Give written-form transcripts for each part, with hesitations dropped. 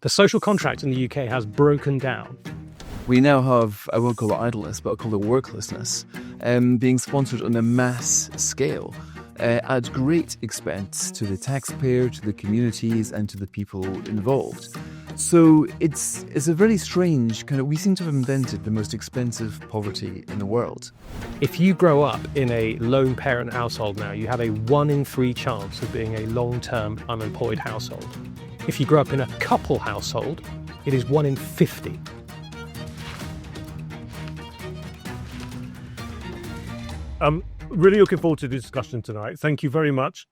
The social contract in the UK has broken down. We now have, I won't call it idleness, but I'll call it worklessness, being sponsored on a mass scale at great expense to the taxpayer, to the communities and to the people involved. So it's a very strange we seem to have invented the most expensive poverty in the world. If you grow up in a lone parent household now, you have a 1 in 3 chance of being a long-term unemployed household. If you grow up in a couple household, it is 1 in 50. Really looking forward to the discussion tonight. Thank you very much.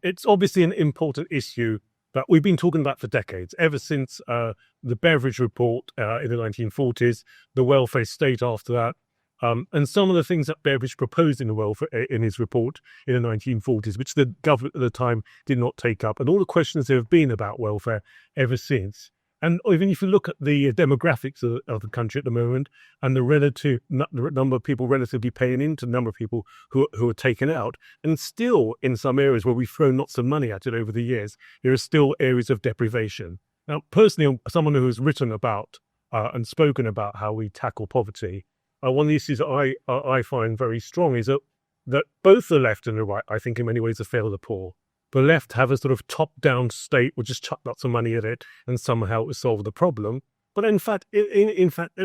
It's obviously an important issue that we've been talking about for decades, ever since the Beveridge report in the 1940s, the welfare state after that, and some of the things that Beveridge proposed in his report in the 1940s, which the government at the time did not take up, and all the questions there have been about welfare ever since. And even if you look at the demographics of the country at the moment and the relative number of people relatively paying into the number of people who are taken out, and still in some areas where we've thrown lots of money at it over the years, there are still areas of deprivation. Now, personally, someone who has written about and spoken about how we tackle poverty, one of the issues that I find very strong is that both the left and the right, I think in many ways, have failed the poor. The left have a sort of top-down state, which just chuck lots of money at it and somehow it will solve the problem. But in fact,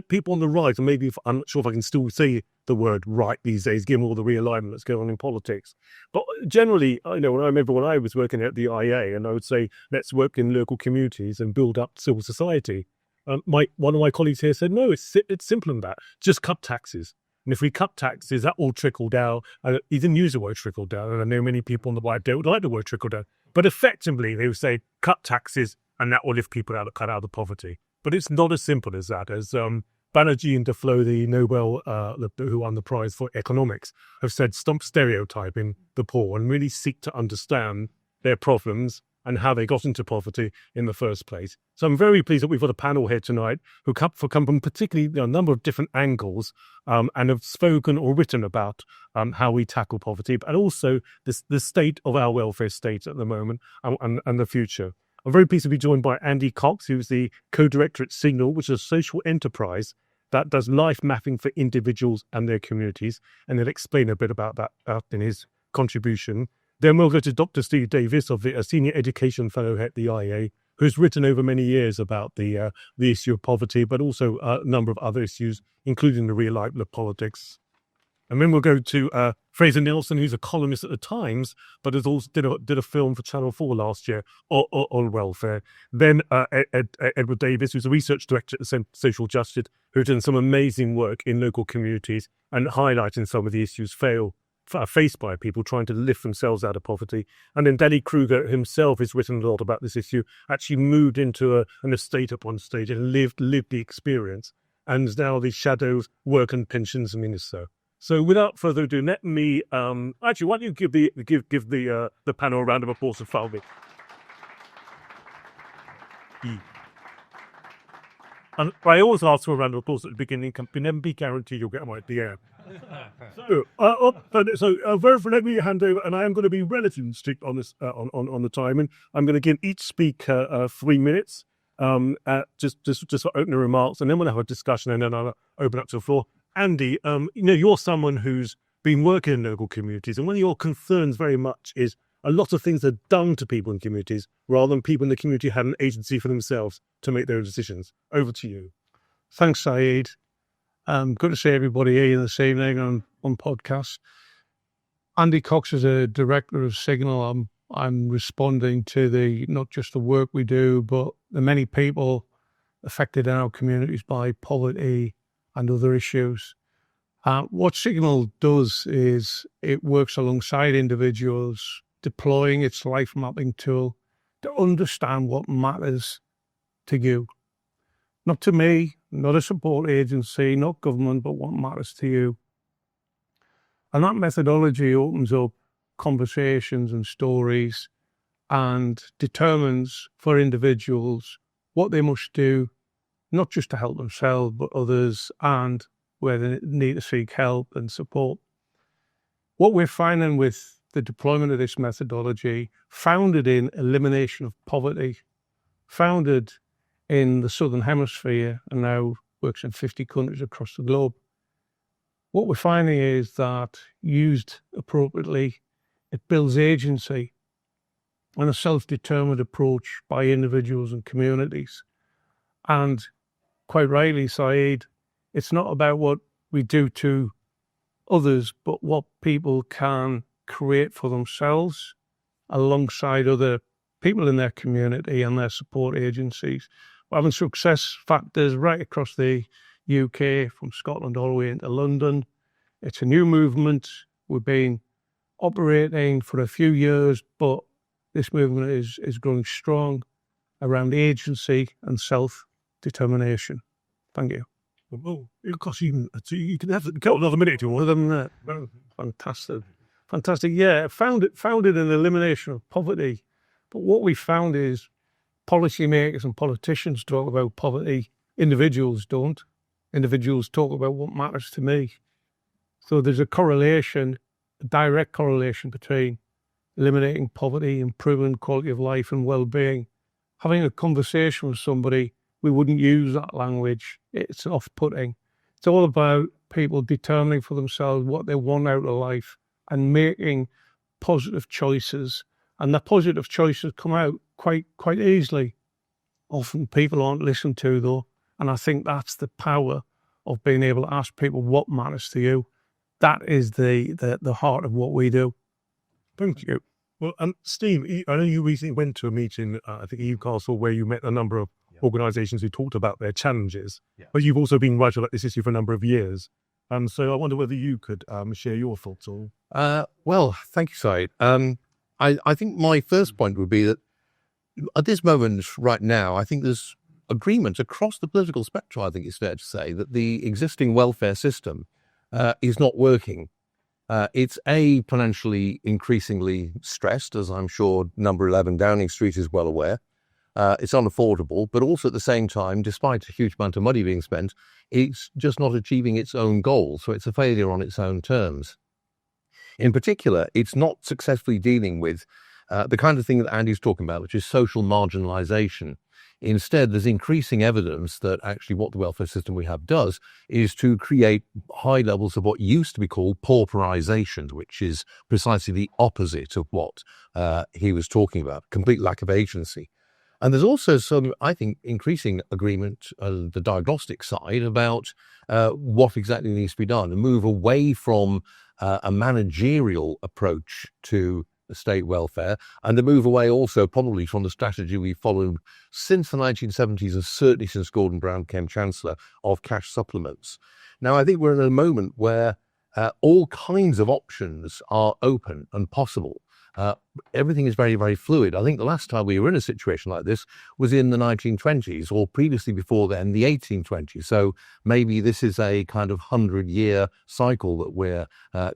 people on the right, and maybe I'm not sure if I can still say the word right these days, given all the realignment that's going on in politics. But generally, I remember when I was working at the IEA, and I would say, let's work in local communities and build up civil society. One of my colleagues here said, no, it's simpler than that. Just cut taxes. And if we cut taxes, that will trickle down. He didn't use the word trickle down, and I know many people on the right don't like the word trickle down. But effectively, they would say, cut taxes, and that will lift people out of poverty. But it's not as simple as that. As Banerjee and Duflo, the Nobel, who won the prize for economics, have said, stop stereotyping the poor and really seek to understand their problems and how they got into poverty in the first place. So I'm very pleased that we've got a panel here tonight who come from particularly a number of different angles and have spoken or written about how we tackle poverty, but also the state of our welfare state at the moment and the future. I'm very pleased to be joined by Andy Cox, who's the co-director at Signal, which is a social enterprise that does life mapping for individuals and their communities, and he'll explain a bit about that in his contribution. Then we'll go to Dr. Stephen Davies, a senior education fellow at the IEA, who's written over many years about the issue of poverty, but also a number of other issues, including the realignment of politics. And then we'll go to Fraser Nelson, who's a columnist at the Times, but has also did a film for Channel 4 last year on welfare. Then Edward Davis, who's a research director at the Social Justice, who's done some amazing work in local communities and highlighting some of the issues faced by people trying to lift themselves out of poverty. And then Danny Kruger himself has written a lot about this issue, actually moved into an estate upon stage and lived the experience, and is now the Shadows Work and Pensions Minister. So without further ado, let me actually, why don't you give the panel a round of applause and follow me. And I always ask for a round of applause at the beginning, can never be guaranteed you'll get one at the end. Let me hand over, and I am going to be relatively strict on this on the time, and I'm going to give each speaker 3 minutes, just for opening remarks, and then we'll have a discussion, and then I'll open up to the floor. Andy, you're someone who's been working in local communities, and one of your concerns very much is a lot of things are done to people in communities rather than people in the community had an agency for themselves to make their own decisions. Over to you. Thanks, Syed. Good to see everybody here this evening on podcast. Andy Cox is a director of Signal. I'm responding to not just the work we do, but the many people affected in our communities by poverty and other issues. What Signal does is it works alongside individuals, deploying its life mapping tool to understand what matters to you. Not to me, not a support agency, not government, but what matters to you. And that methodology opens up conversations and stories and determines for individuals what they must do, not just to help themselves, but others, and where they need to seek help and support. What we're finding with the deployment of this methodology, founded in elimination of poverty, founded in the Southern Hemisphere and now works in 50 countries across the globe. What we're finding is that used appropriately, it builds agency and a self-determined approach by individuals and communities. And quite rightly, Syed, it's not about what we do to others, but what people can create for themselves alongside other people in their community and their support agencies. We're having success factors right across the UK, from Scotland all the way into London. It's a new movement. We've been operating for a few years, but this movement is growing strong around agency and self-determination. Thank you. Oh, gosh, you can have another minute if you want. Other than that, fantastic. Fantastic. Yeah, founded in elimination of poverty. But what we found is policymakers and politicians talk about poverty. Individuals don't. Individuals talk about what matters to me. So there's a correlation, a direct correlation between eliminating poverty, improving quality of life and well-being. Having a conversation with somebody, we wouldn't use that language. It's off-putting. It's all about people determining for themselves what they want out of life and making positive choices. And the positive choices come out quite easily. Often people aren't listened to, though. And I think that's the power of being able to ask people what matters to you. That is the heart of what we do. Thank you. Well, Steve, I know you recently went to a meeting, I think Newcastle, where you met a number of organisations who talked about their challenges. Yeah. But you've also been writing about this issue for a number of years. So I wonder whether you could share your thoughts on. Well, thank you, Syed. I think my first point would be that at this moment right now, I think there's agreement across the political spectrum, I think it's fair to say, that the existing welfare system is not working. It's financially increasingly stressed, as I'm sure number 11 Downing Street is well aware. It's unaffordable, but also at the same time, despite a huge amount of money being spent, it's just not achieving its own goals. So it's a failure on its own terms. In particular, it's not successfully dealing with the kind of thing that Andy's talking about, which is social marginalisation. Instead, there's increasing evidence that actually what the welfare system we have does is to create high levels of what used to be called pauperisation, which is precisely the opposite of what he was talking about, complete lack of agency. And there's also some, I think, increasing agreement on the diagnostic side about what exactly needs to be done, and move away from a managerial approach to state welfare, and to move away also probably from the strategy we followed since the 1970s, and certainly since Gordon Brown became Chancellor, of cash supplements. Now, I think we're in a moment where all kinds of options are open and possible. Everything is very, very fluid. I think the last time we were in a situation like this was in the 1920s, or previously before then, the 1820s. So maybe this is a kind of 100-year cycle that we're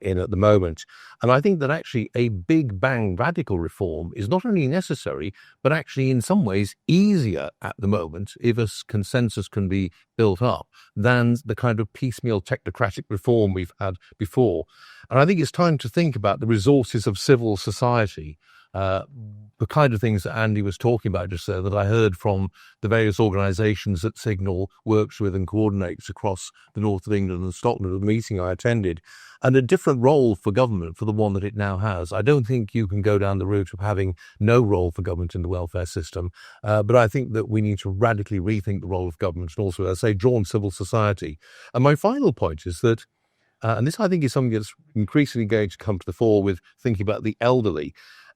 in at the moment. And I think that actually a big bang radical reform is not only necessary, but actually in some ways easier at the moment, if a consensus can be built up, than the kind of piecemeal technocratic reform we've had before. And I think it's time to think about the resources of civil society, the kind of things that Andy was talking about just there, that I heard from the various organisations that Signal works with and coordinates across the north of England and Scotland, at the meeting I attended, and a different role for government for the one that it now has. I don't think you can go down the route of having no role for government in the welfare system, but I think that we need to radically rethink the role of government and also, as I say, draw on civil society. And my final point is that and this, I think, is something that's increasingly going to come to the fore with thinking about the elderly.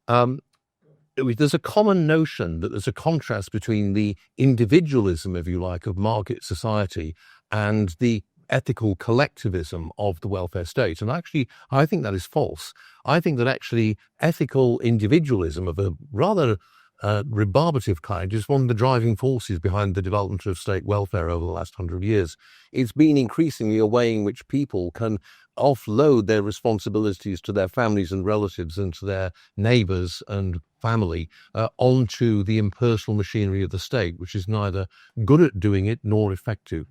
There's a common notion that there's a contrast between the individualism, if you like, of market society and the ethical collectivism of the welfare state. And actually, I think that is false. I think that actually ethical individualism of a rather rebarbative kind is one of the driving forces behind the development of state welfare over the last 100 years. It's been increasingly a way in which people can offload their responsibilities to their families and relatives and to their neighbours and family onto the impersonal machinery of the state, which is neither good at doing it nor effective.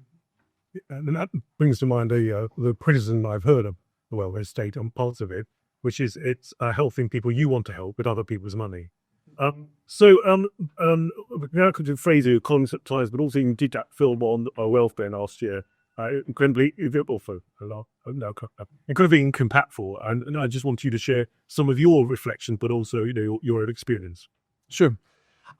And that brings to mind the criticism I've heard of the welfare state on parts of it, which is it's helping people you want to help with other people's money. Now could to Fraser, who Columnist at times, but also you did that film on welfare last year. Incredibly impactful. And I just want you to share some of your reflections, but also your own experience. Sure.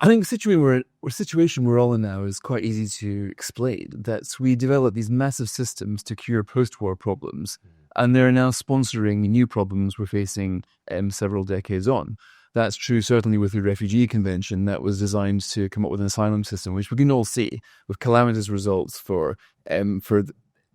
I think the situation we're all in now is quite easy to explain. That we developed these massive systems to cure post-war problems, and they're now sponsoring new problems we're facing several decades on. That's true certainly with the Refugee Convention that was designed to come up with an asylum system, which we can all see with calamitous results for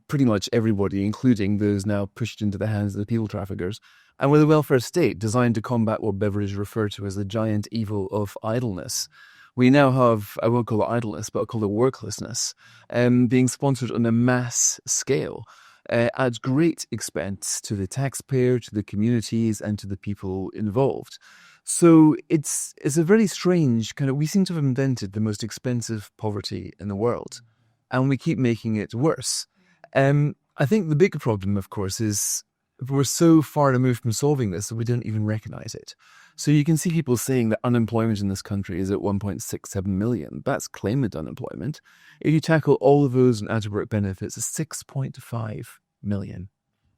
pretty much everybody, including those now pushed into the hands of the people traffickers. And with a welfare state designed to combat what Beveridge referred to as the giant evil of idleness. We now have, I won't call it idleness, but I'll call it worklessness, being sponsored on a mass scale at great expense to the taxpayer, to the communities, and to the people involved. So it's a very strange we seem to have invented the most expensive poverty in the world, and we keep making it worse. I think the big problem, of course, is we're so far removed from solving this that we don't even recognize it. So you can see people saying that unemployment in this country is at 1.67 million. That's claimant unemployment. If you tackle all of those and out-of-work benefits, it's 6.5 million.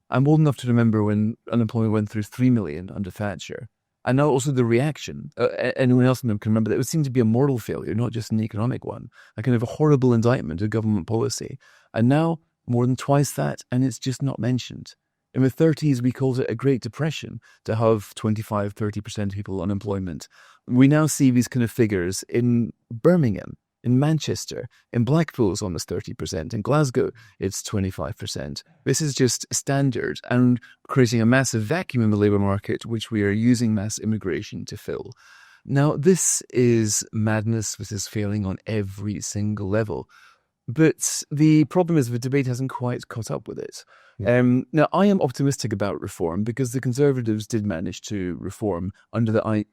I'm old enough to remember when unemployment went through 3 million under Thatcher. And now also the reaction. Anyone else in them can remember that it would seem to be a moral failure, not just an economic one. A kind of a horrible indictment of government policy. And now more than twice that, and it's just not mentioned. In the 30s, we called it a Great Depression to have 25-30% people unemployment. We now see these kind of figures in Birmingham, in Manchester, in Blackpool it's almost 30%, in Glasgow it's 25%. This is just standard and creating a massive vacuum in the labour market, which we are using mass immigration to fill. Now, this is madness. This is failing on every single level. But the problem is the debate hasn't quite caught up with it. Now, I am optimistic about reform because the Conservatives did manage to reform under the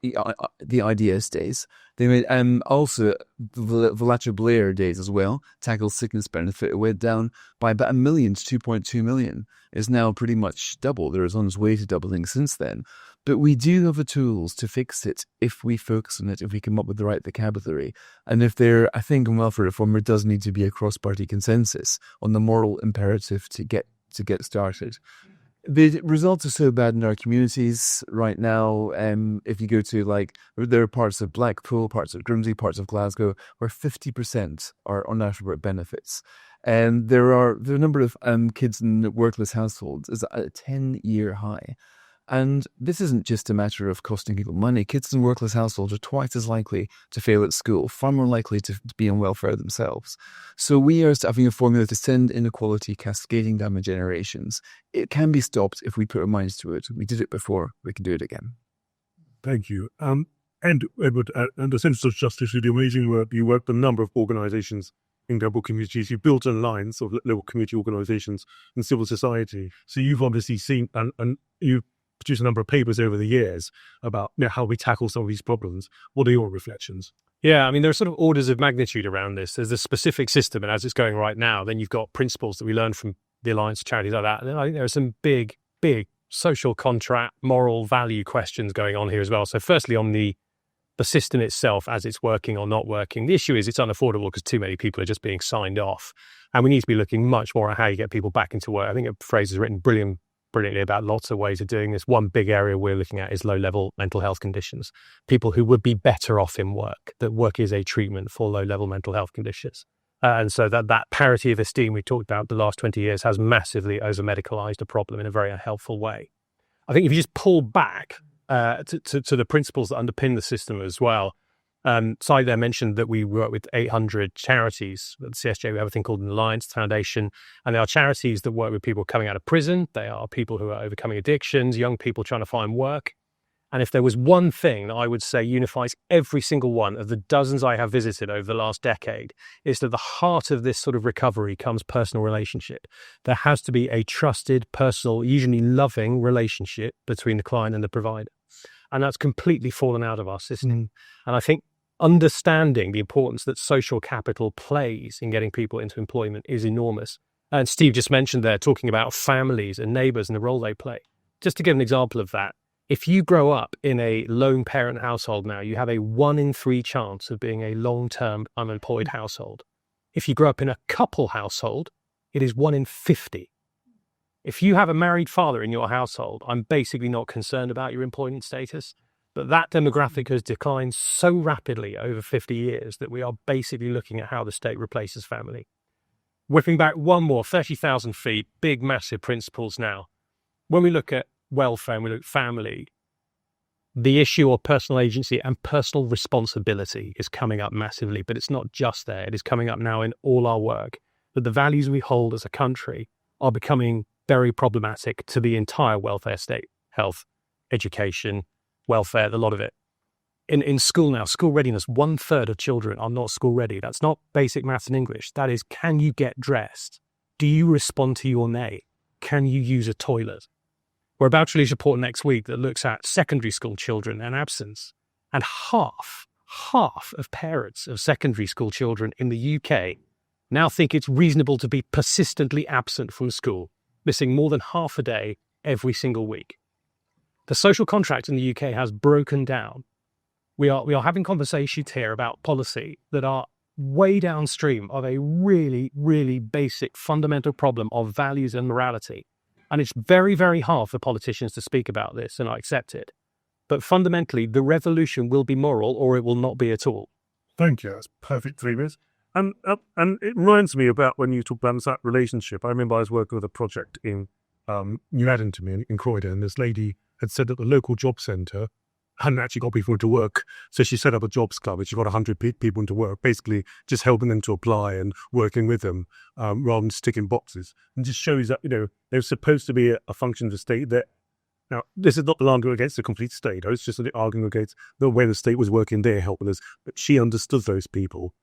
IDS days. They made also the Thatcher Blair days as well, tackle sickness benefit. It went down by about 1 million to 2.2 million. It's now pretty much doubled. It is on its way to doubling since then. But we do have the tools to fix it if we focus on it, if we come up with the right vocabulary. And if I think in welfare reform, there does need to be a cross-party consensus on the moral imperative to get started. The results are so bad in our communities right now. If you go to there are parts of Blackpool, parts of Grimsby, parts of Glasgow, where 50% are on out-of-work benefits. And the number of kids in workless households is at a 10-year high. And this isn't just a matter of costing people money. Kids in workless households are twice as likely to fail at school, far more likely to be on welfare themselves. So we are having a formula to send inequality cascading down the generations. It can be stopped if we put our minds to it. We did it before, we can do it again. Thank you. And Edward, and the Centre of Justice, you do amazing work. You work with a number of organisations in local communities. You've built alliance of local community organisations and civil society. So you've obviously seen, and you've produced a number of papers over the years about how we tackle some of these problems. What are your reflections? Yeah, I mean, there are sort of orders of magnitude around this. There's a specific system, and as it's going right now, then you've got principles that we learned from the Alliance, charities like that. And I think there are some big social contract, moral value questions going on here as well. So firstly, on the system itself, as it's working or not working, the issue is it's unaffordable because too many people are just being signed off. And we need to be looking much more at how you get people back into work. I think Fraser's written brilliantly about lots of ways of doing this. One big area we're looking at is low-level mental health conditions. People who would be better off in work, that work is a treatment for low-level mental health conditions. And so that parity of esteem we talked about the last 20 years has massively over-medicalised a problem in a very unhelpful way. I think if you just pull back to the principles that underpin the system as well, Syed there mentioned that we work with 800 charities. At the CSJ, we have a thing called an Alliance Foundation, and there are charities that work with people coming out of prison. They are people who are overcoming addictions, young people trying to find work. And if there was one thing that I would say unifies every single one of the dozens I have visited over the last decade, is that the heart of this sort of recovery comes personal relationship. There has to be a trusted, personal, usually loving relationship between the client and the provider. And that's completely fallen out of our system. And I think understanding the importance that social capital plays in getting people into employment is enormous. And Steve just mentioned there, talking about families and neighbours and the role they play. Just to give an example of that, If you grow up in a lone parent household now, you have a 1 in 3 chance of being a long-term unemployed household. If you grow up in a couple household, it is 1 in 50. If you have a married father in your household, I'm basically not concerned about your employment status, but that demographic has declined so rapidly over 50 years that we are basically looking at how the state replaces family. Whipping back one more, 30,000 feet, big, massive principles now. When we look at welfare and we look at family, the issue of personal agency and personal responsibility is coming up massively, but it's not just there. It is coming up now in all our work, that the values we hold as a country are becoming very problematic to the entire welfare state, health, education, welfare, a lot of it. In school now, school readiness, 1/3 of children are not school ready. That's not basic maths and English. That is, can you get dressed? Do you respond to your name? Can you use a toilet? We're about to release a report next week that looks at secondary school children and absence. And half of parents of secondary school children in the UK now think it's reasonable to be persistently absent from school, missing more than half a day every single week. The social contract in the UK has broken down. We are having conversations here about policy that are way downstream of a really, really basic fundamental problem of values and morality. And it's very, very hard for politicians to speak about this, and I accept it. But fundamentally, the revolution will be moral or it will not be at all. Thank you. That's perfect 3 minutes. And it reminds me about when you talk about that relationship. I remember I was working with a project in New Addington in Croydon, and this lady had said that the local job centre hadn't actually got people into work. So she set up a jobs club and she got 100 people into work, basically just helping them to apply and working with them rather than sticking boxes. And just shows that, there's supposed to be a function of the state that, now, this is not the argument against the complete state. It's just the argument against the way the state was working their helplessness. But she understood those people,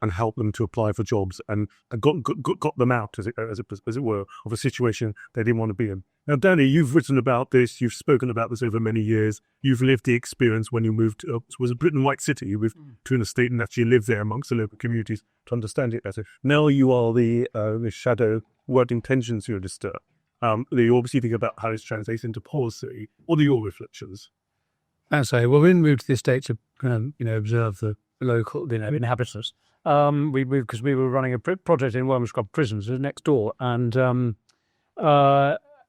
and helped them to apply for jobs and got them out, as it were, of a situation they didn't want to be in. Now, Danny, you've written about this. You've spoken about this over many years. You've lived the experience when you moved to, was a Britain White City. You moved to an estate and actually lived there amongst the local communities to understand it better. Now you are the shadow word intentions you disturb. You obviously think about how this translates into policy. What are your reflections? So, well, we didn't move to the estate to observe the local inhabitants. We moved because we were running a project in Wormwood Scrub prisons next door, and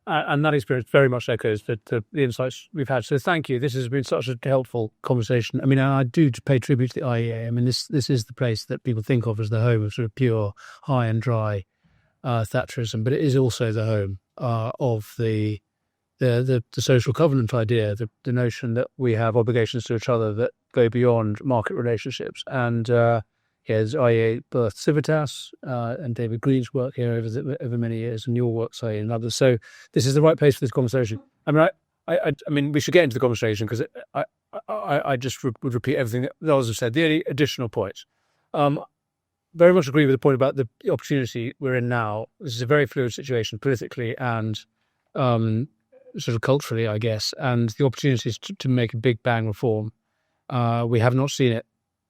that experience very much echoes the insights we've had. So thank you. This has been such a helpful conversation. I mean, I do pay tribute to the IEA. I mean, this is the place that people think of as the home of sort of pure high and dry Thatcherism, but it is also the home of the social covenant idea, the notion that we have obligations to each other that go beyond market relationships. And here's IEA birth Civitas and David Green's work here over many years, and your work, Syed, and others. So this is the right place for this conversation. I mean, I mean, we should get into the conversation because I just would repeat everything that others have said. The only additional points. Very much agree with the point about the opportunity we're in now. This is a very fluid situation politically and sort of culturally, I guess, and the opportunities to make a big bang reform. We have not seen it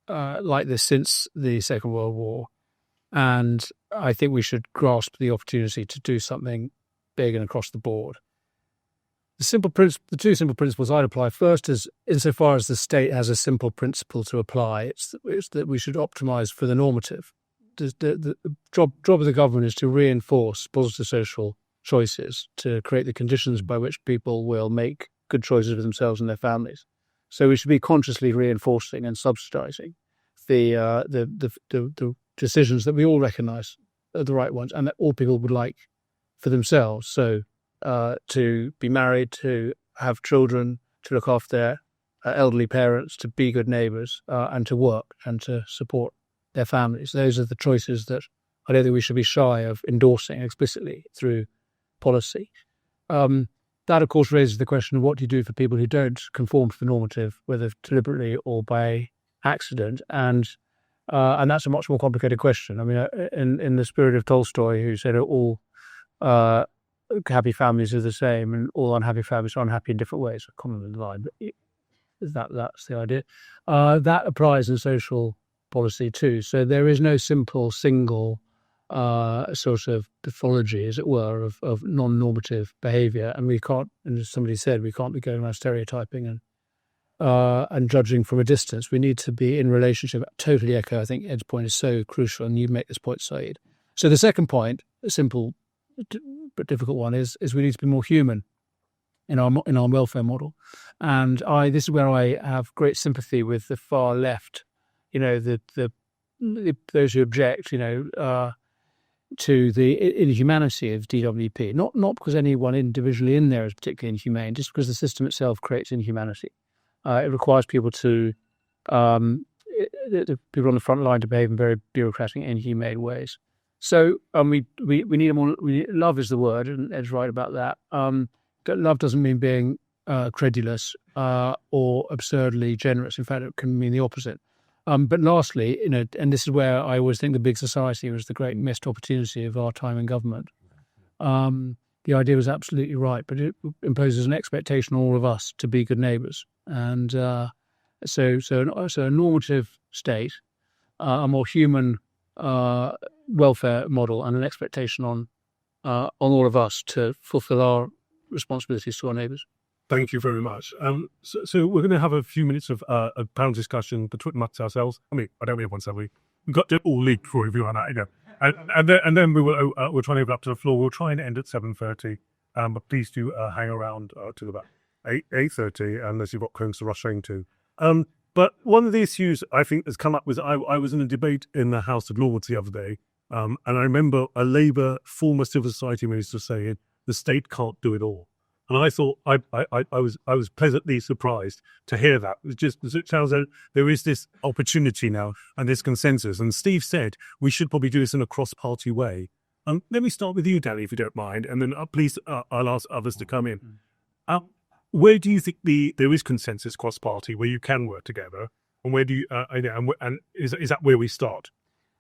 like this since the Second World War. And I think we should grasp the opportunity to do something big and across the board. The two simple principles I'd apply first is, insofar as the state has a simple principle to apply, it's that we should optimise for the normative. The job of the government is to reinforce positive social choices, to create the conditions by which people will make good choices for themselves and their families. So we should be consciously reinforcing and subsidising the decisions that we all recognise are the right ones and that all people would like for themselves. So to be married, to have children, to look after their elderly parents, to be good neighbours, and to work and to support their families. Those are the choices that I don't think we should be shy of endorsing explicitly through policy. That, of course, raises the question of what do you do for people who don't conform to the normative, whether deliberately or by accident, and that's a much more complicated question. I mean, in the spirit of Tolstoy, who said all happy families are the same and all unhappy families are unhappy in different ways, a common line, but that's the idea. That applies in social policy too. So there is no simple, single sort of pathology, as it were, of non-normative behaviour, and we can't. And as somebody said, we can't be going around stereotyping and judging from a distance. We need to be in relationship. Totally echo. I think Ed's point is so crucial, and you make this point, Syed. So the second point, a simple but difficult one, is we need to be more human in our welfare model. And this is where I have great sympathy with the far left. Those who object, to the inhumanity of DWP. Not because anyone individually in there is particularly inhumane, just because the system itself creates inhumanity. It requires people the people on the front line to behave in very bureaucratic and inhumane ways. So we need a more. Love is the word, and Ed's right about that. Love doesn't mean being credulous or absurdly generous. In fact, it can mean the opposite. But lastly, and this is where I always think the big society was the great missed opportunity of our time in government. The idea was absolutely right, but it imposes an expectation on all of us to be good neighbours. And so a normative state, a more human welfare model, and an expectation on all of us to fulfil our responsibilities to our neighbours. Thank you very much. So we're going to have a few minutes of a panel discussion amongst ourselves. I mean, I don't really want to. We've got to all leak for everyone, and then we'll try and open up to the floor. We'll try and end at 7:30. But please do hang around till about 8:30, unless you've got homes to rush into. But one of the issues I think has come up was I was in a debate in the House of Lords the other day, and I remember a Labour former civil society minister saying the state can't do it all. And I thought I was pleasantly surprised to hear that. It sounds like there is this opportunity now and this consensus. And Steve said we should probably do this in a cross-party way. Let me start with you, Danny, if you don't mind, and then please I'll ask others to come in. Where do you think there is consensus cross-party where you can work together, and where do you and is that where we start?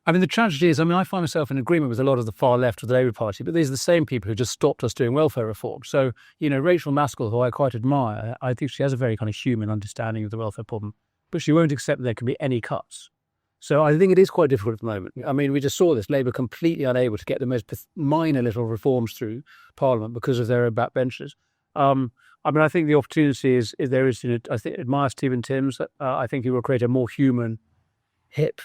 I mean, the tragedy is, I find myself in agreement with a lot of the far left of the Labour Party, but these are the same people who just stopped us doing welfare reform. So, Rachel Maskell, who I quite admire, I think she has a very kind of human understanding of the welfare problem, but she won't accept that there can be any cuts. So I think it is quite difficult at the moment. I mean, we just saw this, Labour completely unable to get the most minor little reforms through Parliament because of their own backbenchers. I think the opportunity is there is, I admire Stephen Timms. I think he will create a more human, hip,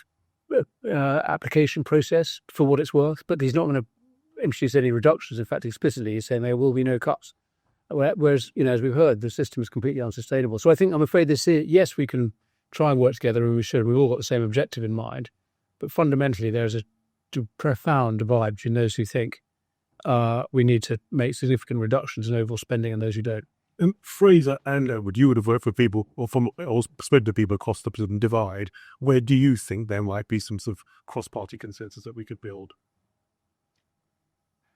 application process for what it's worth, but he's not going to introduce any reductions. In fact, explicitly he's saying there will be no cuts, whereas as we've heard, the system is completely unsustainable. So I'm afraid yes, we can try and work together, and we've all got the same objective in mind, but fundamentally there's a profound divide between those who think we need to make significant reductions in overall spending and those who don't. Fraser and Edward, you would have worked for people or spoken to people across the divide. Where do you think there might be some sort of cross-party consensus that we could build?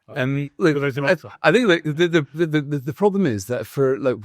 I think the problem is that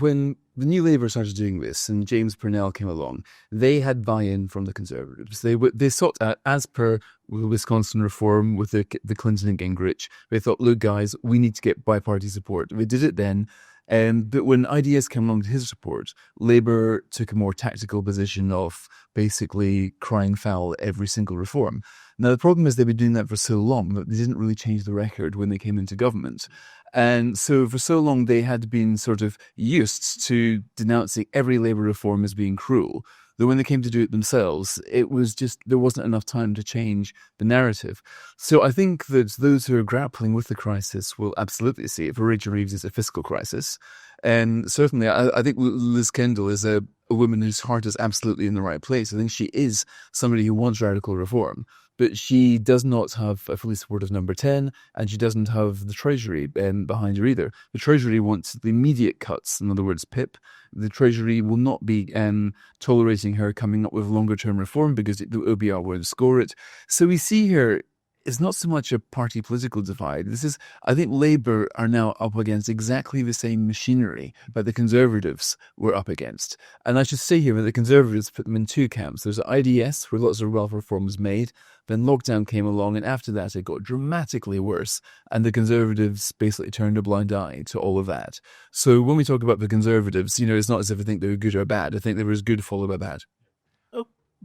when the New Labour started doing this and James Purnell came along, they had buy-in from the Conservatives. They sought out, as per Wisconsin reform with the Clinton and Gingrich, they thought, look guys, we need to get bi-party support. They did it then. But when IDS came along to his support, Labour took a more tactical position of basically crying foul at every single reform. Now, the problem is they've been doing that for so long that they didn't really change the record when they came into government. And so for so long, they had been sort of used to denouncing every Labour reform as being cruel. Though when they came to do it themselves, it was just, there wasn't enough time to change the narrative. So I think that those who are grappling with the crisis will absolutely see it. For Rachel Reeves, it's a fiscal crisis. And certainly, I think Liz Kendall is a woman whose heart is absolutely in the right place. I think she is somebody who wants radical reform, but she does not have a fully supportive number 10, and she doesn't have the Treasury behind her either. The Treasury wants the immediate cuts, in other words, PIP. The Treasury will not be tolerating her coming up with longer-term reform because the OBR won't score it. So we see here, it's not so much a party political divide. I think Labour are now up against exactly the same machinery that the Conservatives were up against. And I should say here that the Conservatives put them in two camps. There's IDS, where lots of welfare reform was made. Then lockdown came along, and after that it got dramatically worse, and the Conservatives basically turned a blind eye to all of that. So when we talk about the Conservatives, it's not as if I think they were good or bad. I think they were as good followed by bad.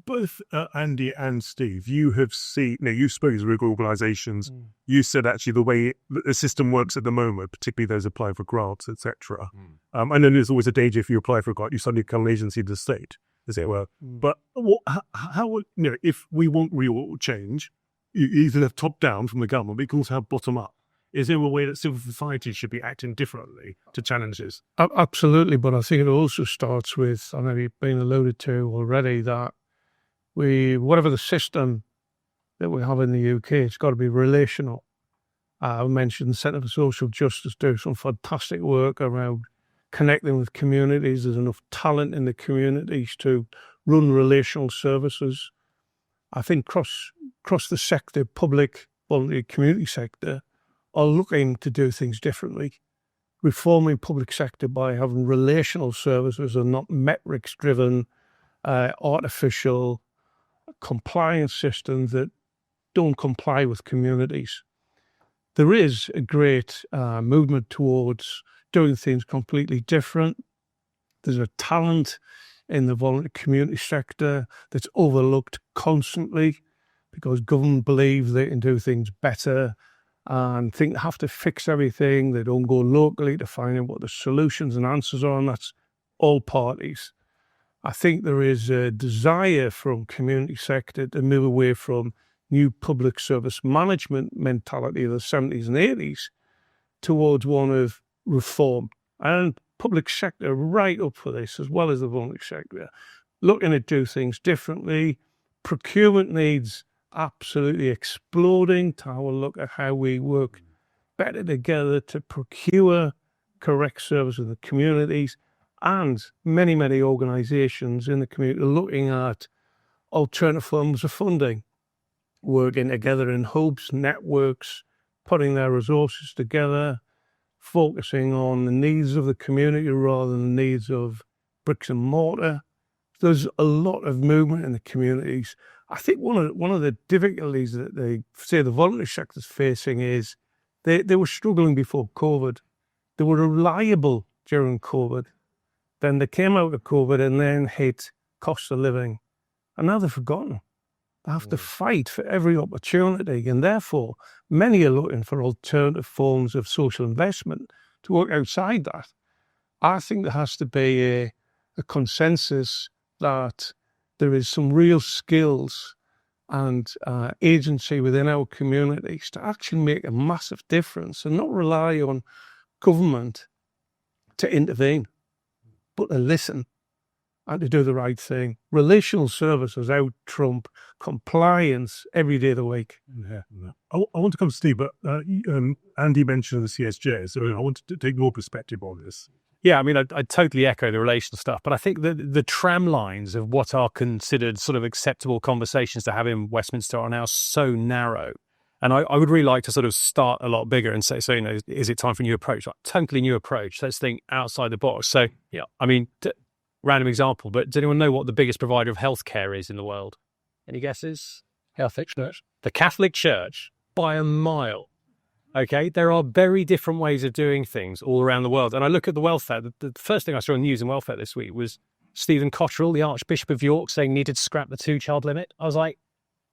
both Andy and Steve, you have seen, you've spoken to big organisations. You said actually the way the system works at the moment, particularly those applying for grants, etc. I know there's always a danger if you apply for a grant, you suddenly become an agency of the state. They say, well, but how if we want real change, you either have top down from the government, but you can also have bottom up. Is there a way that civil society should be acting differently to challenges? Absolutely, but I think it also starts with, I know you've been alluded to already, that whatever the system that we have in the UK, it's got to be relational. I mentioned the Centre for Social Justice do some fantastic work around connecting with communities. There's enough talent in the communities to run relational services. I think across the sector, public, voluntary, community sector, are looking to do things differently. Reforming public sector by having relational services and not metrics-driven, artificial compliance systems that don't comply with communities. There is a great movement towards doing things completely different. There's a talent in the voluntary community sector that's overlooked constantly because government believe they can do things better and think they have to fix everything. They don't go locally to find out what the solutions and answers are, and that's all parties. I think there is a desire from community sector to move away from new public service management mentality of the 70s and 80s towards one of reform. And public sector right up for this, as well as the voluntary sector, looking to do things differently. Procurement needs absolutely exploding to have a look at how we work better together to procure correct service in the communities, and many, many organisations in the community looking at alternative forms of funding, working together in hubs, networks, putting their resources together, focusing on the needs of the community rather than the needs of bricks and mortar. There's a lot of movement in the communities. I think one of the difficulties that they say the voluntary sector is facing is they were struggling before COVID. They were reliable during COVID. Then they came out of COVID and then hit cost of living. And now they've forgotten. They have to fight for every opportunity. And therefore, many are looking for alternative forms of social investment to work outside that. I think there has to be a consensus that there is some real skills and agency within our communities to actually make a massive difference and not rely on government to intervene, but to listen and to do the right thing. Relational services out trump compliance every day of the week. Yeah. I want to come to Steve, but Andy mentioned the CSJ, so I wanted to take your perspective on this. Yeah, I mean, I totally echo the relational stuff, but I think that the tram lines of what are considered sort of acceptable conversations to have in Westminster are now so narrow. And I would really like to sort of start a lot bigger and say, is it time for a new approach? Like, totally new approach. Let's think outside the box. So, yeah, I mean, random example, but does anyone know what the biggest provider of healthcare is in the world? Any guesses? Catholic Church. The Catholic Church, by a mile. Okay, there are very different ways of doing things all around the world. And I look at the welfare. The first thing I saw on news in welfare this week was Stephen Cotterill, the Archbishop of York, saying needed to scrap the 2-child limit. I was like,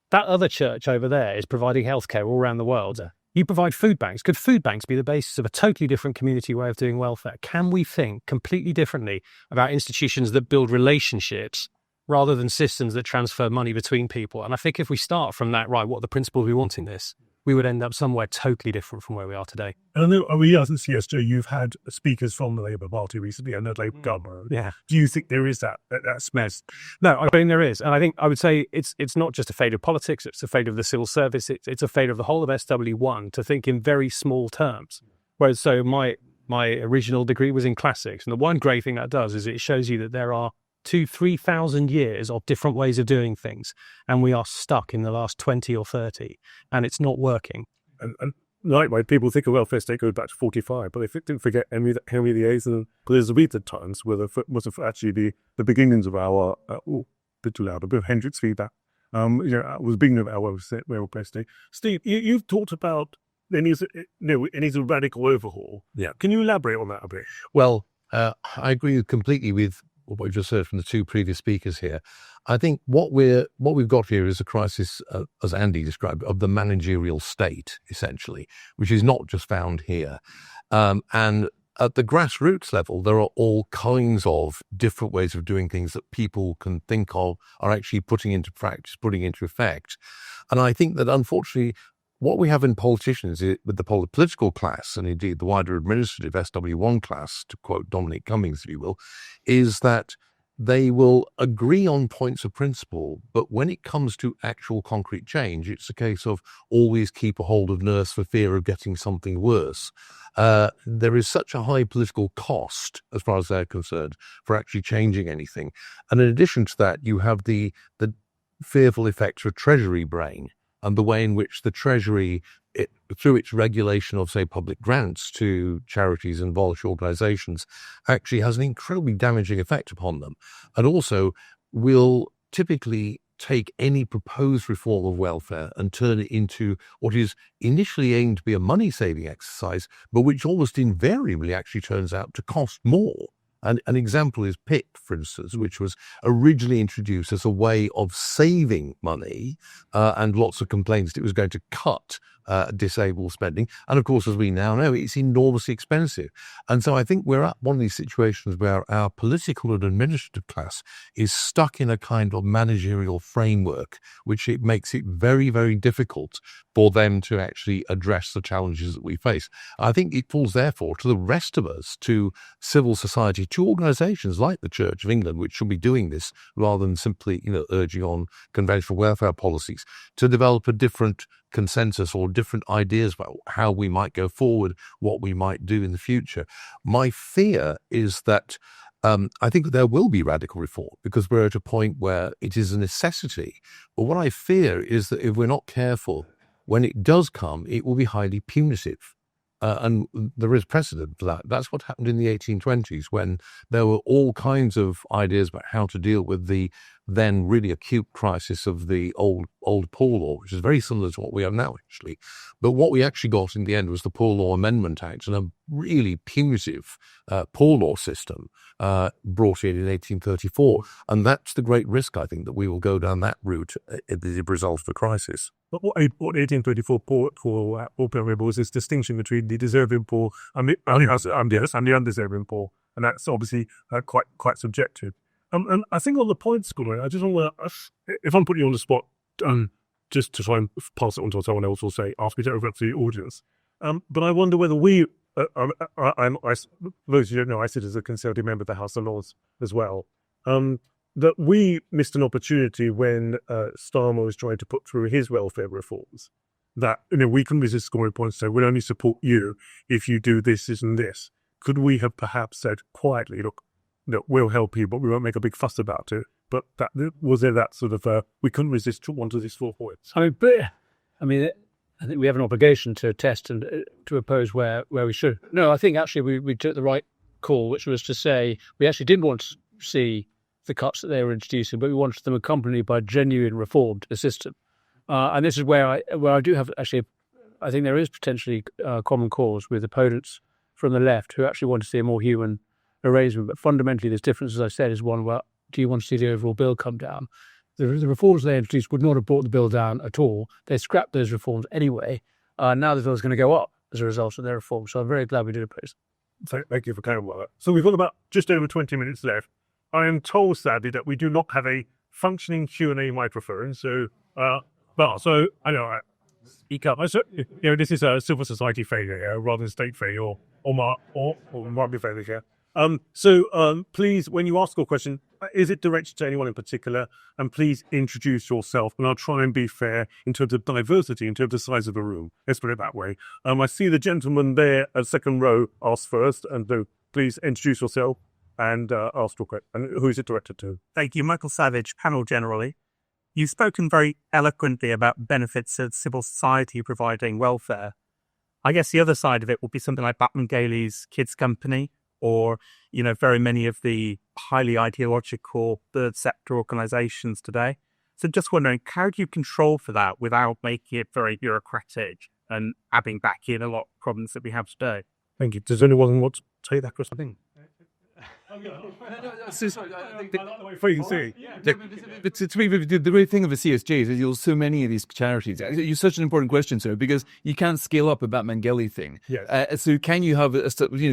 that other church over there is providing healthcare all around the world. You provide food banks. Could food banks be the basis of a totally different community way of doing welfare? Can we think completely differently about institutions that build relationships rather than systems that transfer money between people? And I think if we start from that, right, what are the principles we want in this? We would end up somewhere totally different from where we are today. And I know, as a CSJ, you've had speakers from the Labour Party recently and the Labour government. Yeah. Do you think there is that smez? No, I think there is. And I think I would say it's not just a fate of politics, it's a fate of the civil service, it's a fate of the whole of SW1 to think in very small terms. Whereas, so my original degree was in classics. And the one great thing that does is it shows you that there are 2,000-3,000 years of different ways of doing things, and we are stuck in the last 20 or 30, and it's not working. And likewise, people think a welfare state goes back to 45, but they didn't forget Henry VIII and the Elizabethan times was actually the beginnings of our bit too loud, a bit of Hendrix feedback. Was the beginning of our welfare state. Steve, you've talked about it needs a radical overhaul. Yeah. Can you elaborate on that a bit? Well, I agree completely with what we've just heard from the two previous speakers here, I think what we've got here is a crisis, as Andy described, of the managerial state, essentially, which is not just found here. And at the grassroots level, there are all kinds of different ways of doing things that people can think of are actually putting into practice, putting into effect. And I think that, unfortunately, what we have in politicians, with the political class, and indeed the wider administrative SW1 class, to quote Dominic Cummings, if you will, is that they will agree on points of principle, but when it comes to actual concrete change, it's a case of always keep a hold of nurse for fear of getting something worse. There is such a high political cost, as far as they're concerned, for actually changing anything. And in addition to that, you have the fearful effects of Treasury brain, and the way in which the Treasury, through its regulation of, say, public grants to charities and voluntary organisations, actually has an incredibly damaging effect upon them, and also will typically take any proposed reform of welfare and turn it into what is initially aimed to be a money-saving exercise, but which almost invariably actually turns out to cost more. And an example is PIT, for instance, which was originally introduced as a way of saving money, and lots of complaints that it was going to cut disabled spending. And of course, as we now know, it's enormously expensive. And so I think we're at one of these situations where our political and administrative class is stuck in a kind of managerial framework, which it makes it very, very difficult for them to actually address the challenges that we face. I think it falls, therefore, to the rest of us, to civil society, to organisations like the Church of England, which should be doing this rather than simply, urging on conventional welfare policies, to develop a different consensus or different ideas about how we might go forward, what we might do in the future. My fear is that I think there will be radical reform because we're at a point where it is a necessity. But what I fear is that if we're not careful, when it does come, it will be highly punitive. And there is precedent for that. That's what happened in the 1820s when there were all kinds of ideas about how to deal with the then really acute crisis of the old Poor Law, which is very similar to what we have now, actually. But what we actually got in the end was the Poor Law Amendment Act and a really punitive poor law system brought in 1834. And that's the great risk, I think, that we will go down that route as a result of a crisis. But what 1824 poor period was this distinction between the deserving poor and the undeserving poor, and that's obviously quite subjective. And I think on the point, Scholar, I just want to, if I'm putting you on the spot, just to try and pass it on to someone else or say, ask it over to the audience. But I wonder whether we, those you don't know, I sit as a Conservative member of the House of Lords as well. That we missed an opportunity when Starmer was trying to put through his welfare reforms. That we couldn't resist scoring points and say, we'll only support you if you do this, this and this. Could we have perhaps said quietly, look, we'll help you, but we won't make a big fuss about it. But was there that sort of, we couldn't resist one of these 4 points? I think we have an obligation to test and to oppose where we should. No, I think actually we took the right call, which was to say we actually didn't want to see the cuts that they were introducing, but we wanted them accompanied by genuine reform to the system. And this is where I do have actually, I think there is potentially common cause with opponents from the left who actually want to see a more human arrangement. But fundamentally, this difference, as I said, is one where do you want to see the overall bill come down? The reforms they introduced would not have brought the bill down at all. They scrapped those reforms anyway. Now the bill is going to go up as a result of their reforms. So I'm very glad we did oppose it. Thank you for clarifying that. So we've got about just over 20 minutes left. I am told, sadly, that we do not have a functioning Q&A microphone. So, I know, speak up. So, this is a civil society failure rather than state failure or market failure here. Please, when you ask a question, is it directed to anyone in particular? And please introduce yourself. And I'll try and be fair in terms of diversity, in terms of size of the room. Let's put it that way. I see the gentleman there at second row ask first. And please introduce yourself and ask your question. And who is it directed to? Thank you. Michael Savage, panel generally. You've spoken very eloquently about benefits of civil society providing welfare. I guess the other side of it will be something like Batman Gailey's Kids Company, or, very many of the highly ideological third sector organisations today. So just wondering, how do you control for that without making it very bureaucratic and adding back in a lot of problems that we have today? Thank you. Does anyone want to take that question? Before you can see. But to me, the great thing of the CSJs is you'll so many of these charities. You're such an important question, sir, because you can't scale up a Batman Gelly thing. Yes. So can you have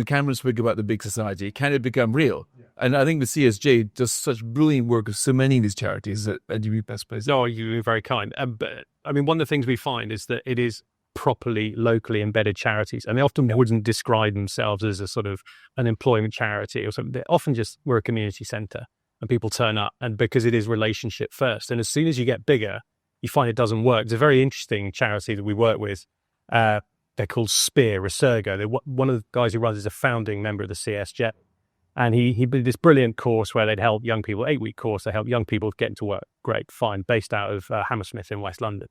Cameron speak about the big society? Can it become real? Yeah. And I think the CSJ does such brilliant work of so many of these charities that you'd be best placed. No, you're very kind. But I mean, one of the things we find is that it is properly locally embedded charities, and they often wouldn't describe themselves as a sort of an employment charity or something. They're often just, we're a community centre, and people turn up, and because it is relationship first. And as soon as you get bigger, you find it doesn't work. It's a very interesting charity that we work with. They're called Spear Resurgo. One of the guys who runs is a founding member of the CSJ. And he did this brilliant course where they'd help young people, 8-week course, they help young people get into work. Great, fine, based out of Hammersmith in West London.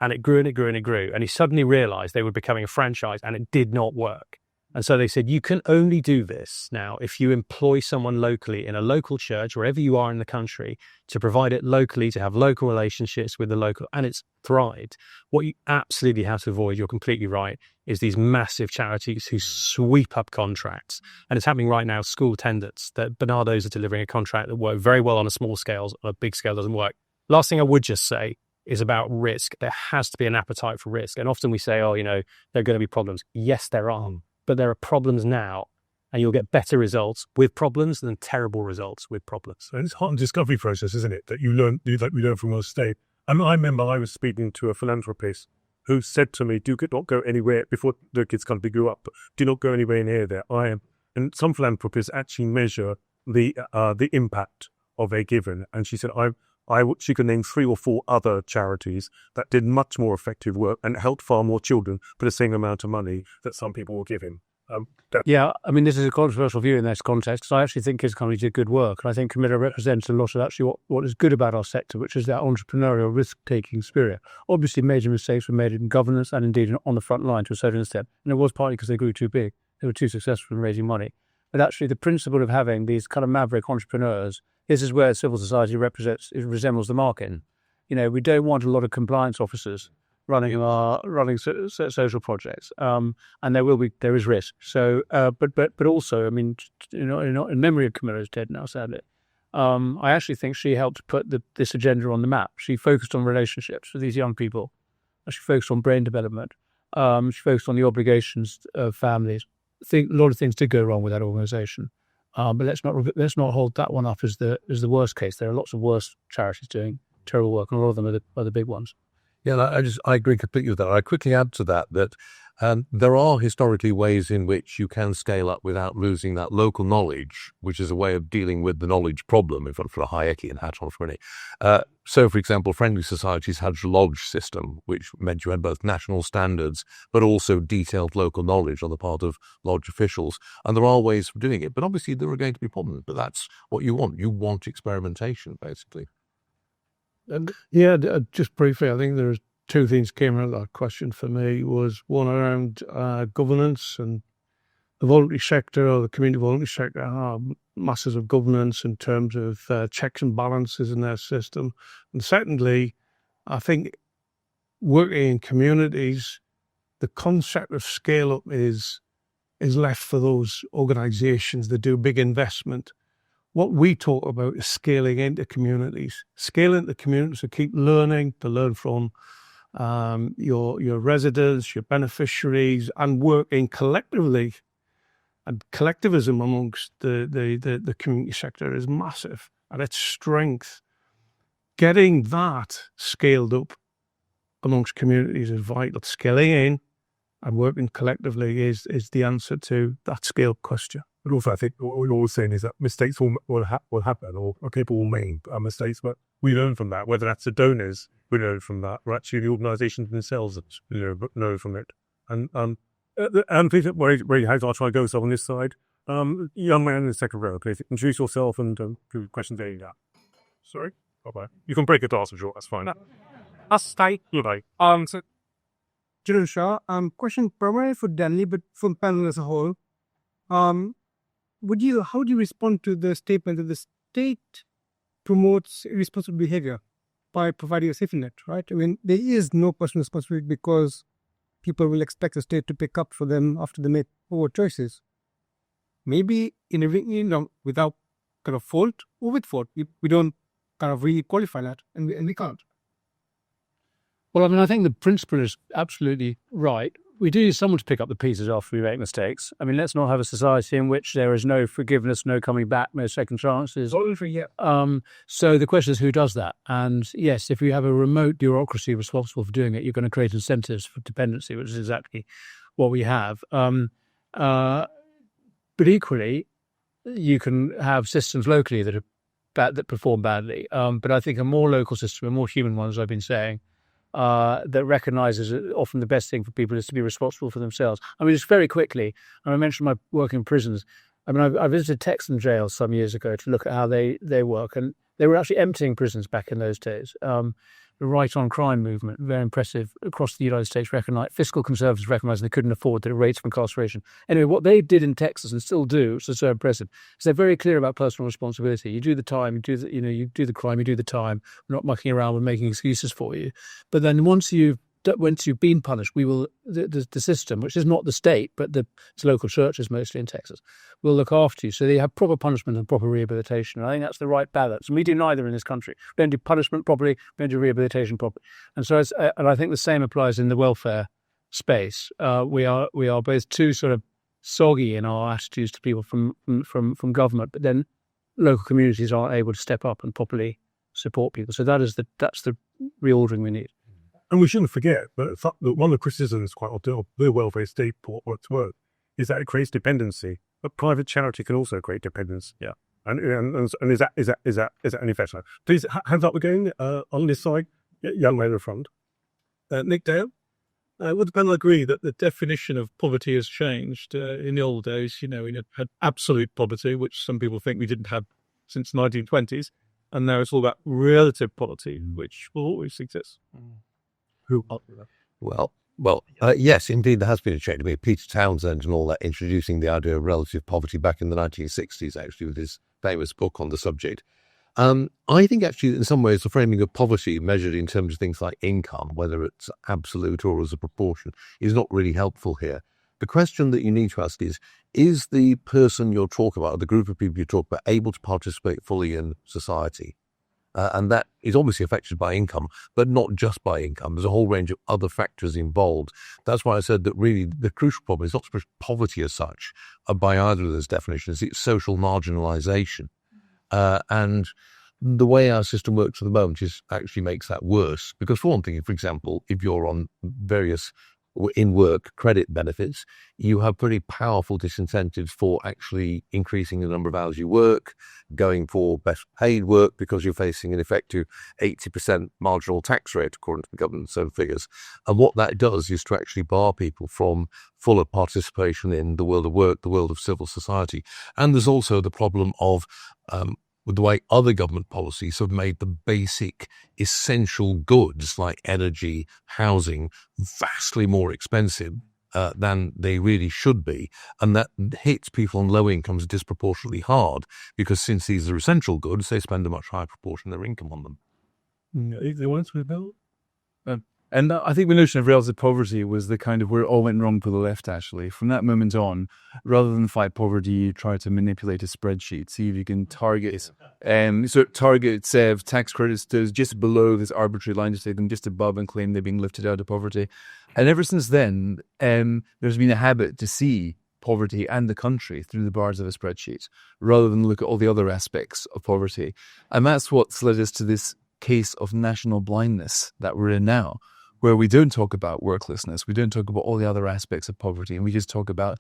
And it grew and it grew and it grew. And he suddenly realised they were becoming a franchise and it did not work. And so they said, you can only do this now if you employ someone locally in a local church, wherever you are in the country, to provide it locally, to have local relationships with the local, and it's thrived. What you absolutely have to avoid, you're completely right, is these massive charities who sweep up contracts. And it's happening right now, school attendants, that Bernardo's are delivering a contract that worked very well on a small scale, on a big scale doesn't work. Last thing I would just say is about risk. There has to be an appetite for risk. And often we say, oh, there are going to be problems. Yes, there are. But there are problems now, and you'll get better results with problems than terrible results with problems. And it's a hot discovery process, isn't it? That we learn from our state. And I remember I was speaking to a philanthropist who said to me, do not go anywhere before the kids come to grow up. Do not go anywhere near there. And some philanthropists actually measure the impact of a given. And she said, she could name 3 or 4 other charities that did much more effective work and helped far more children for the same amount of money that some people were giving. Yeah, I mean, this is a controversial view in this context, because I actually think Kids Economy did good work. And I think Camilla represents a lot of actually what is good about our sector, which is that entrepreneurial risk-taking spirit. Obviously, major mistakes were made in governance and indeed on the front line to a certain extent. And it was partly because they grew too big. They were too successful in raising money. But actually, the principle of having these kind of maverick entrepreneurs, this is where civil society resembles the market. We don't want a lot of compliance officers running social projects, and there is risk. So, but also, I mean, in memory of Camilla's dead now, sadly. I actually think she helped put this agenda on the map. She focused on relationships with these young people. She focused on brain development. She focused on the obligations of families. I think a lot of things did go wrong with that organisation. But let's not hold that one up as the worst case. There are lots of worse charities doing terrible work, and a lot of them are the big ones. Yeah, I agree completely with that. I quickly add to that there are historically ways in which you can scale up without losing that local knowledge, which is a way of dealing with the knowledge problem, if I'm for a Hayekian hat on for any. So, for example, friendly societies had a lodge system, which meant you had both national standards, but also detailed local knowledge on the part of lodge officials. And there are ways of doing it, but obviously there are going to be problems, but that's what you want. You want experimentation, basically. And just briefly, I think there's 2 things came out of that question for me. Was one around governance, and the voluntary sector or the community voluntary sector have masses of governance in terms of checks and balances in their system. And secondly, I think working in communities, the concept of scale up is left for those organisations that do big investment. What we talk about is scaling into communities. Scaling into communities to keep learning, to learn from your residents, your beneficiaries, and working collectively. And collectivism amongst the community sector is massive, and its strength. Getting that scaled up amongst communities is vital. Scaling in and working collectively is the answer to that scale question. But also, I think what we're always saying is that mistakes will happen, or people will make mistakes, but we learn from that. Whether that's the donors, we learn from that, or actually the organisations themselves that learn from it. And please, where I'll try to go so on this side. Young man in the second row, please introduce yourself and do questions there. Sorry, bye. You can break a glass of short. That's fine. I'll stay. Goodbye. So, Jiran Shah, question primarily for Danny, but for the panel as a whole. How do you respond to the statement that the state promotes irresponsible behavior by providing a safety net, right? I mean, there is no personal responsibility because people will expect the state to pick up for them after they make poor choices. maybe without kind of fault or with fault, we don't kind of really qualify that, and we can't. Well, I mean, I think the principle is absolutely right. We do need someone to pick up the pieces after we make mistakes. I mean, let's not have a society in which there is no forgiveness, no coming back, no second chances. So the question is, who does that? And yes, if you have a remote bureaucracy responsible for doing it, you're going to create incentives for dependency, which is exactly what we have. But equally, you can have systems locally that are bad, that perform badly. But I think a more local system, a more human one, as I've been saying, that recognises that often the best thing for people is to be responsible for themselves. I mean, just very quickly, and I mentioned my work in prisons. I mean, I visited Texan jails some years ago to look at how they work, and they were actually emptying prisons back in those days. The right on crime movement, very impressive across the United States, fiscal conservatives recognising they couldn't afford the rates of incarceration. Anyway, what they did in Texas and still do, which is so impressive, is they're very clear about personal responsibility. You do the time, you do the crime, you do the time. We're not mucking around with making excuses for you. But then once you've been punished, we will the system, which is not the state, but it's local churches mostly in Texas, will look after you. So they have proper punishment and proper rehabilitation. And I think that's the right balance. And we do neither in this country. We don't do punishment properly. We don't do rehabilitation properly. And so, and I think the same applies in the welfare space. We are both too sort of soggy in our attitudes to people from government, but then local communities aren't able to step up and properly support people. So that's the reordering we need. And we shouldn't forget that one of the criticisms quite often of the welfare state work is that it creates dependency. But private charity can also create dependence. Yeah. And is that any better? Please, hands up again on this side. Young man in the front. Nick Dale. With the panel agree that the definition of poverty has changed. In the old days, we had absolute poverty, which some people think we didn't have since the 1920s. And now it's all about relative poverty, which will always exist. Well, yes, indeed, there has been a change. I mean, Peter Townsend and all that, introducing the idea of relative poverty back in the 1960s, actually, with his famous book on the subject. I think, actually, in some ways, the framing of poverty measured in terms of things like income, whether it's absolute or as a proportion, is not really helpful here. The question that you need to ask is the person you're talking about, or the group of people you talk about, able to participate fully in society? And that is obviously affected by income, but not just by income. There's a whole range of other factors involved. That's why I said that really the crucial problem is not so much poverty as such, by either of those definitions. It's social marginalisation. And the way our system works at the moment actually makes that worse. Because for one thing, for example, if you're on various in-work credit benefits, you have pretty powerful disincentives for actually increasing the number of hours you work, going for best paid work because you're facing an effective 80% marginal tax rate, according to the government's own figures. And what that does is to actually bar people from fuller participation in the world of work, the world of civil society. And there's also the problem of with the way other government policies have made the basic essential goods like energy, housing, vastly more expensive than they really should be. And that hits people on low incomes disproportionately hard because since these are essential goods, they spend a much higher proportion of their income on them. They want to build? And I think the notion of relative poverty was the kind of where it all went wrong for the left, actually. From that moment on, rather than fight poverty, you try to manipulate a spreadsheet, see if you can target tax credits to just below this arbitrary line, to take them just above and claim they're being lifted out of poverty. And ever since then, there's been a habit to see poverty and the country through the bars of a spreadsheet, rather than look at all the other aspects of poverty. And that's what's led us to this case of national blindness that we're in now, where we don't talk about worklessness, we don't talk about all the other aspects of poverty, and we just talk about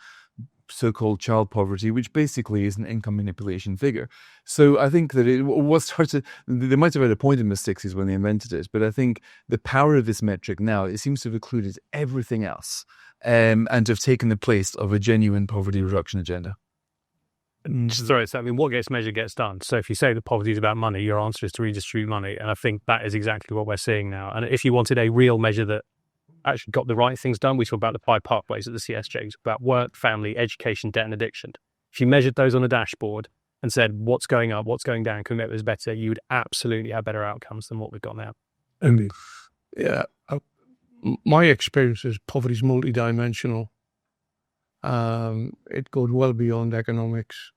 so-called child poverty, which basically is an income manipulation figure. So I think that they might have had a point in the 60s when they invented it, but I think the power of this metric now, it seems to have included everything else and to have taken the place of a genuine poverty reduction agenda. Sorry, so I mean, what gets measured gets done. So if you say that poverty is about money, your answer is to redistribute money. And I think that is exactly what we're seeing now. And if you wanted a real measure that actually got the right things done, we talk about the 5 pathways at the CSJ. We talk about work, family, education, debt and addiction. If you measured those on a dashboard and said what's going up, what's going down, can we make this better, you would absolutely have better outcomes than what we've got now. Indeed. Yeah. My experience is poverty is multidimensional. It goes well beyond economics.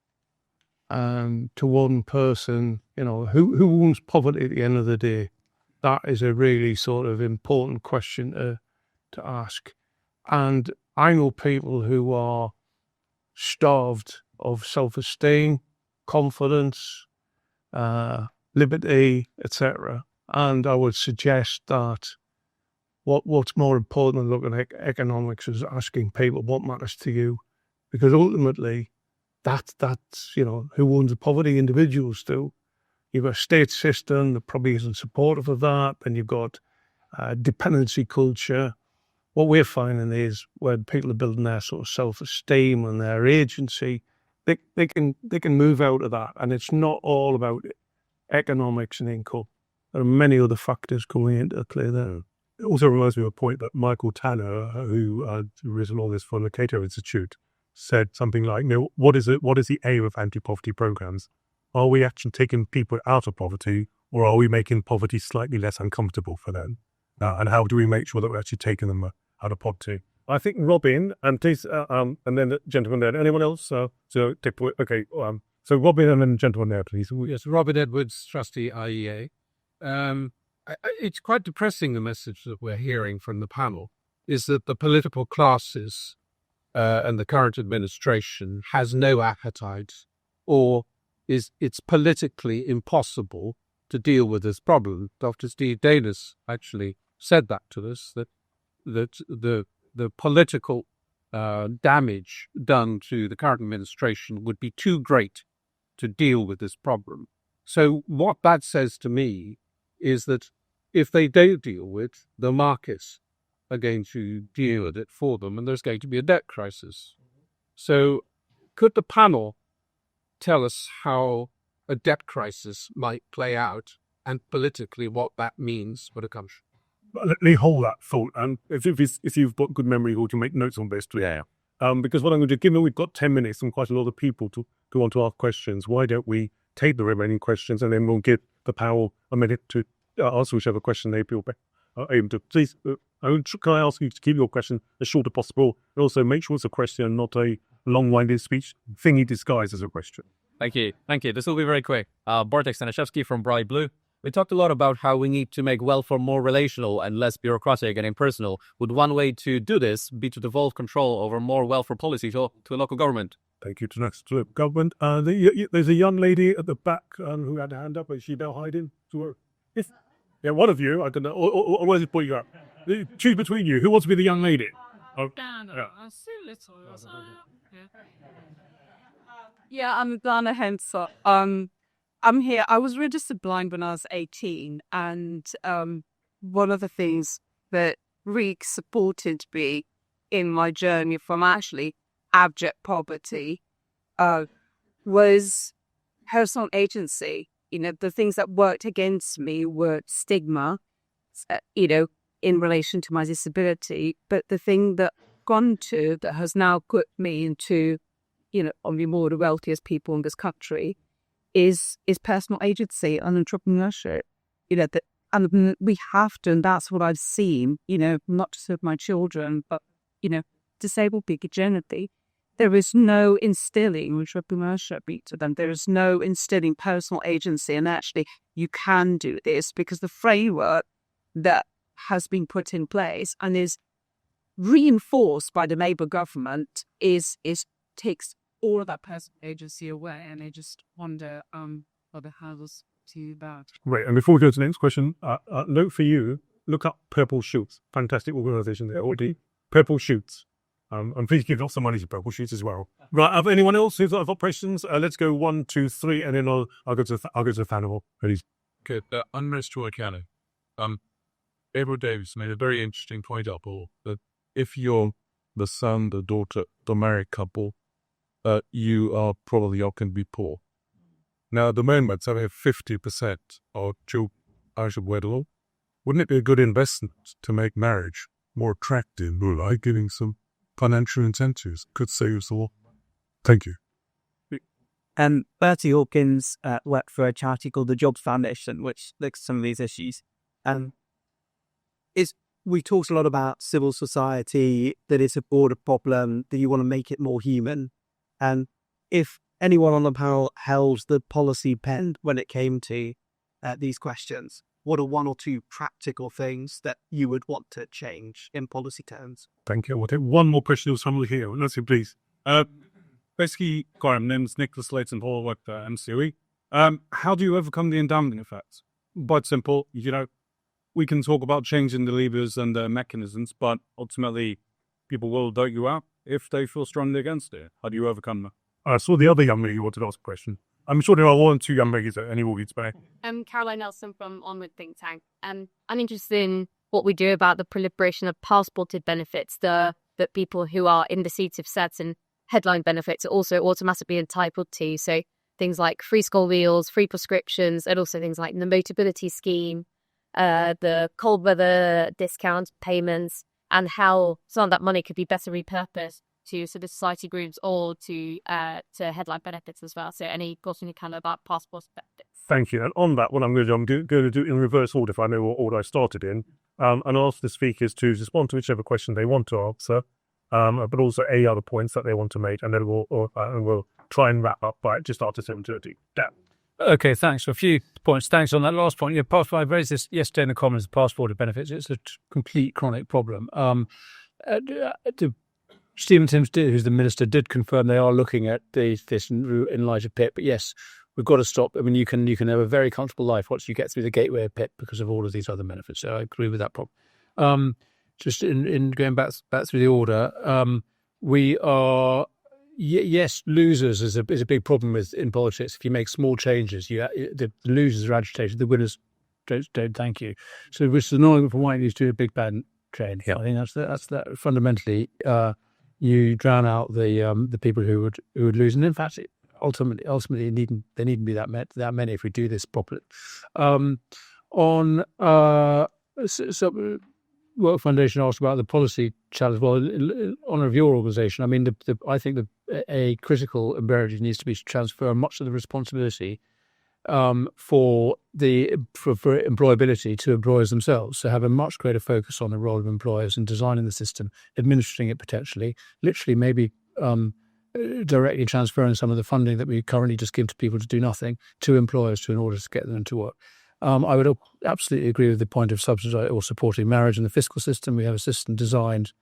To one person, who wants poverty at the end of the day? That is a really sort of important question to ask. And I know people who are starved of self-esteem, confidence, liberty, etc. And I would suggest that what's more important than looking at economics is asking people what matters to you, because ultimately that's who owns the poverty. Individuals do. You've got a state system that probably isn't supportive of that. Then you've got dependency culture. What we're finding is when people are building their sort of self-esteem and their agency, they can move out of that, and it's not all about economics and income. There are many other factors coming into play there. It also reminds me of a point that Michael Tanner, who written all this for the Cato Institute, said something like, what is the aim of anti-poverty programs? Are we actually taking people out of poverty, or are we making poverty slightly less uncomfortable for them? And how do we make sure that we're actually taking them out of poverty? I think Robin, and please, and then the gentleman there. Anyone else? So Robin and then the gentleman there, please. Yes, Robin Edwards, trustee IEA. It's quite depressing, the message that we're hearing from the panel, is that the political classes and the current administration has no appetite, or it's politically impossible to deal with this problem. Dr. Steve Davies actually said that to us, that the political damage done to the current administration would be too great to deal with this problem. So what that says to me is that if they don't deal with, the markets are going to deal with it for them, and there's going to be a debt crisis. So could the panel tell us how a debt crisis might play out, and politically what that means for the country? Let me hold that thought, and if you've got good memory, you can make notes on this. Yeah. Because what I'm going to do, given we've got 10 minutes and quite a lot of people to go on to ask questions, why don't we take the remaining questions and then we'll give the panel a minute to answer whichever question they feel able to. Please, can I ask you to keep your question as short as possible, and also make sure it's a question and not a long-winded speech thingy disguised as a question. Thank you. This will be very quick. Bartek Stanishevsky from Bright Blue. We talked a lot about how we need to make welfare more relational and less bureaucratic and impersonal. Would one way to do this be to devolve control over more welfare policy to a local government? Thank you to next to the government. There's a young lady at the back who had a hand up. Is she now hiding? Yes. Yeah, one of you. I don't know. Or where's it put you up? Choose between you. Who wants to be the young lady? Yeah, I'm Dana Henser. I'm here. I was registered blind when I was 18, and one of the things that really supported me in my journey from actually abject poverty was personal agency. The things that worked against me were stigma, in relation to my disability. But the thing that that has now put me into, only more the wealthiest people in this country is personal agency and entrepreneurship. And we have to, and that's what I've seen, not just with my children, but, disabled people generally. There is no instilling entrepreneurship into them. There is no instilling personal agency. And actually, you can do this because the framework that has been put in place and is reinforced by the Labour government takes all of that personal agency away. And I just wonder how this to that. Right. And before we go to the next question, note for you, look up Purple Shoots. Fantastic organisation there already. Purple Shoots. And please give lots of money to Purple Shoots as well. Right. Have anyone else who's got questions? Let's go 1, 2, 3, and then I'll go to the panel. Ready? Okay. Unrest to Arcana. Edward Davies made a very interesting point up, that if you're the son, the daughter, the married couple, you are probably going to be poor. Now, at the moment, I have 50% of children out of wedlock. Wouldn't it be a good investment to make marriage more attractive, like giving some financial incentives? Could save us a lot. Thank you. Bertie Hawkins worked for a charity called the Jobs Foundation, which looks at some of these issues. we talked a lot about civil society, that it's a broader problem, that you want to make it more human. And if anyone on the panel held the policy pen when it came to these questions, what are one or two practical things that you would want to change in policy terms? Thank you. We'll take one more question of somebody here. Let's see, please. Basically, my name's Nicholas Layton Hall, work at MCOE. How do you overcome the endowment effect? Quite simple. We can talk about changing the levers and the mechanisms, but ultimately, people will vote you out if they feel strongly against it. How do you overcome that? I saw the other young lady who wanted to ask a question. I'm sure there are one or two young ladies at any audience today. Caroline Nelson from Onward Think Tank. I'm interested in what we do about the proliferation of passported benefits, that people who are in receipt of certain headline benefits are also automatically entitled to. So things like free school meals, free prescriptions, and also things like the Motability Scheme, the cold weather discount payments, and how some of that money could be better repurposed to civil society groups or to headline benefits as well. So any thoughts you can about passport benefits? Thank you. And on that, what I'm going to do in reverse order, if I know what order I started in, and ask the speakers to respond to whichever question they want to answer, but also any other points that they want to make, and then we'll try and wrap up by just after 7:30. Dan. Okay, thanks. For a few points. Thanks on that last point. I raised this yesterday in the Commons, passport benefits. It's a complete chronic problem. Stephen Timms, who's the minister, did confirm they are looking at this in light of PIP. But yes, we've got to stop. I mean, you can have a very comfortable life once you get through the gateway of PIP because of all of these other benefits. So I agree with that problem. Just in going back through the order, we are yes, losers is a big problem in politics. If you make small changes, the losers are agitated, the winners don't thank you. So which is annoying for why you do a big bad change. Yeah. I think that's fundamentally. You drown out the people who would lose, and in fact, ultimately, they needn't be that many if we do this properly. Work Foundation asked about the policy challenge. Well, in honour of your organisation, I mean, I think a critical imperative needs to be to transfer much of the responsibility for employability to employers themselves. So have a much greater focus on the role of employers in designing the system, administering it potentially, literally maybe directly transferring some of the funding that we currently just give to people to do nothing to employers in order to get them to work. I would absolutely agree with the point of subsidising or supporting marriage in the fiscal system. We have a system designed